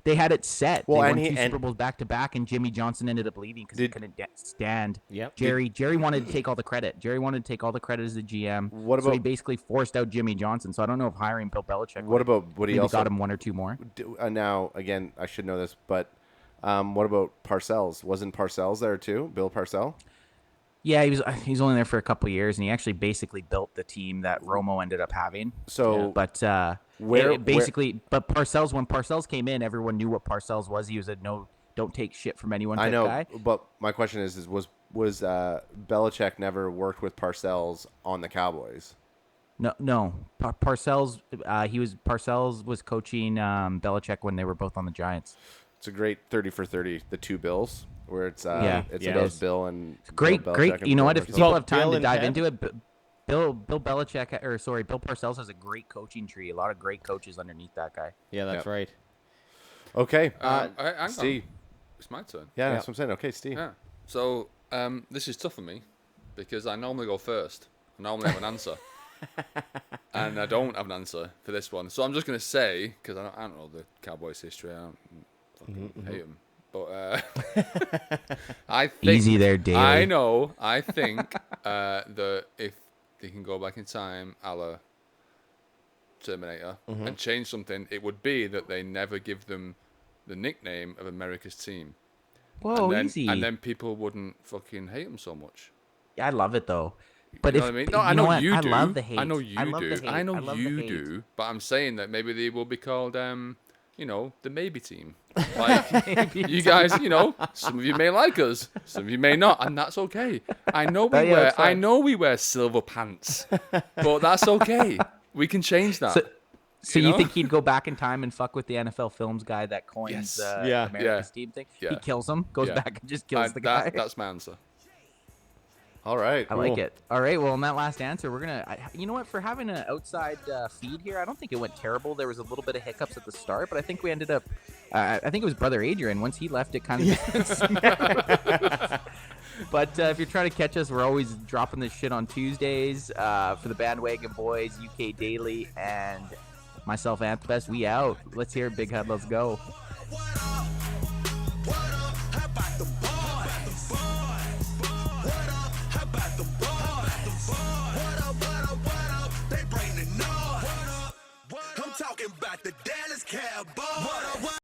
they had it set. Well, they and won he- two Super Bowls back to back, and Jimmy Johnson ended up leaving because he couldn't stand. Yep. Jerry wanted to take all the credit. Jerry wanted to take all the credit as the GM. What so he about- basically forced out Jimmy Johnson. So I don't know if hiring Bill Belichick. What about what he maybe also got him one or two more? now again? I should know this, but what about Parcells? Wasn't Parcells there too? Bill Parcell? Yeah, he's only there for a couple years, and he actually basically built the team that Romo ended up having. So, But when Parcells came in, everyone knew what Parcells was. He was a don't take shit from anyone type I know, guy. but my question is was Belichick never worked with Parcells on the Cowboys? No. Parcells was coaching Belichick when they were both on the Giants. It's a great 30 for 30, the two Bills, where it's Yeah. about Bill and Great. and You know what? Bill If Parcells. people have time Bill to and dive Ted? into it, Bill Parcells has a great coaching tree. A lot of great coaches underneath that guy. Yeah, that's Yep. right. Okay, Hang on. Steve. It's my turn. Yeah, that's what I'm saying. Okay, Steve. Yeah. So this is tough for me because I normally go first. I normally have an answer. And I don't have an answer for this one. So I'm just going to say, because I don't know the Cowboys history. I don't fucking hate them. But I think... Easy there, Daly. I know. I think that if they can go back in time, a la Terminator, and change something, it would be that they never give them the nickname of America's team. Whoa, and then, easy. And then people wouldn't fucking hate them so much. Yeah, I love it though. But You know what I mean? No, I know you do. I love the hate. I know you I love do. the hate. I know love you the hate. do. But I'm saying that maybe they will be called, the maybe team. Like you guys, some of you may like us, some of you may not, and that's okay. I know we wear silver pants, but that's okay. We can change that. So you think he'd go back in time and fuck with the NFL Films guy that coins Yes. America's team thing? Yeah. He kills him, goes Yeah. back and just kills the guy. That's my answer. All right. I like it. All right. Well, in that last answer, we're gonna. You know what? For having an outside feed here, I don't think it went terrible. There was a little bit of hiccups at the start, but I think we ended up. I think it was brother Adrian. Once he left, it kind of. But if you're trying to catch us, we're always dropping this shit on Tuesdays. For the Bandwagon Boys, UK Daily, and myself, AdamTMZed. We out. Let's hear it, Big Head. Let's go. What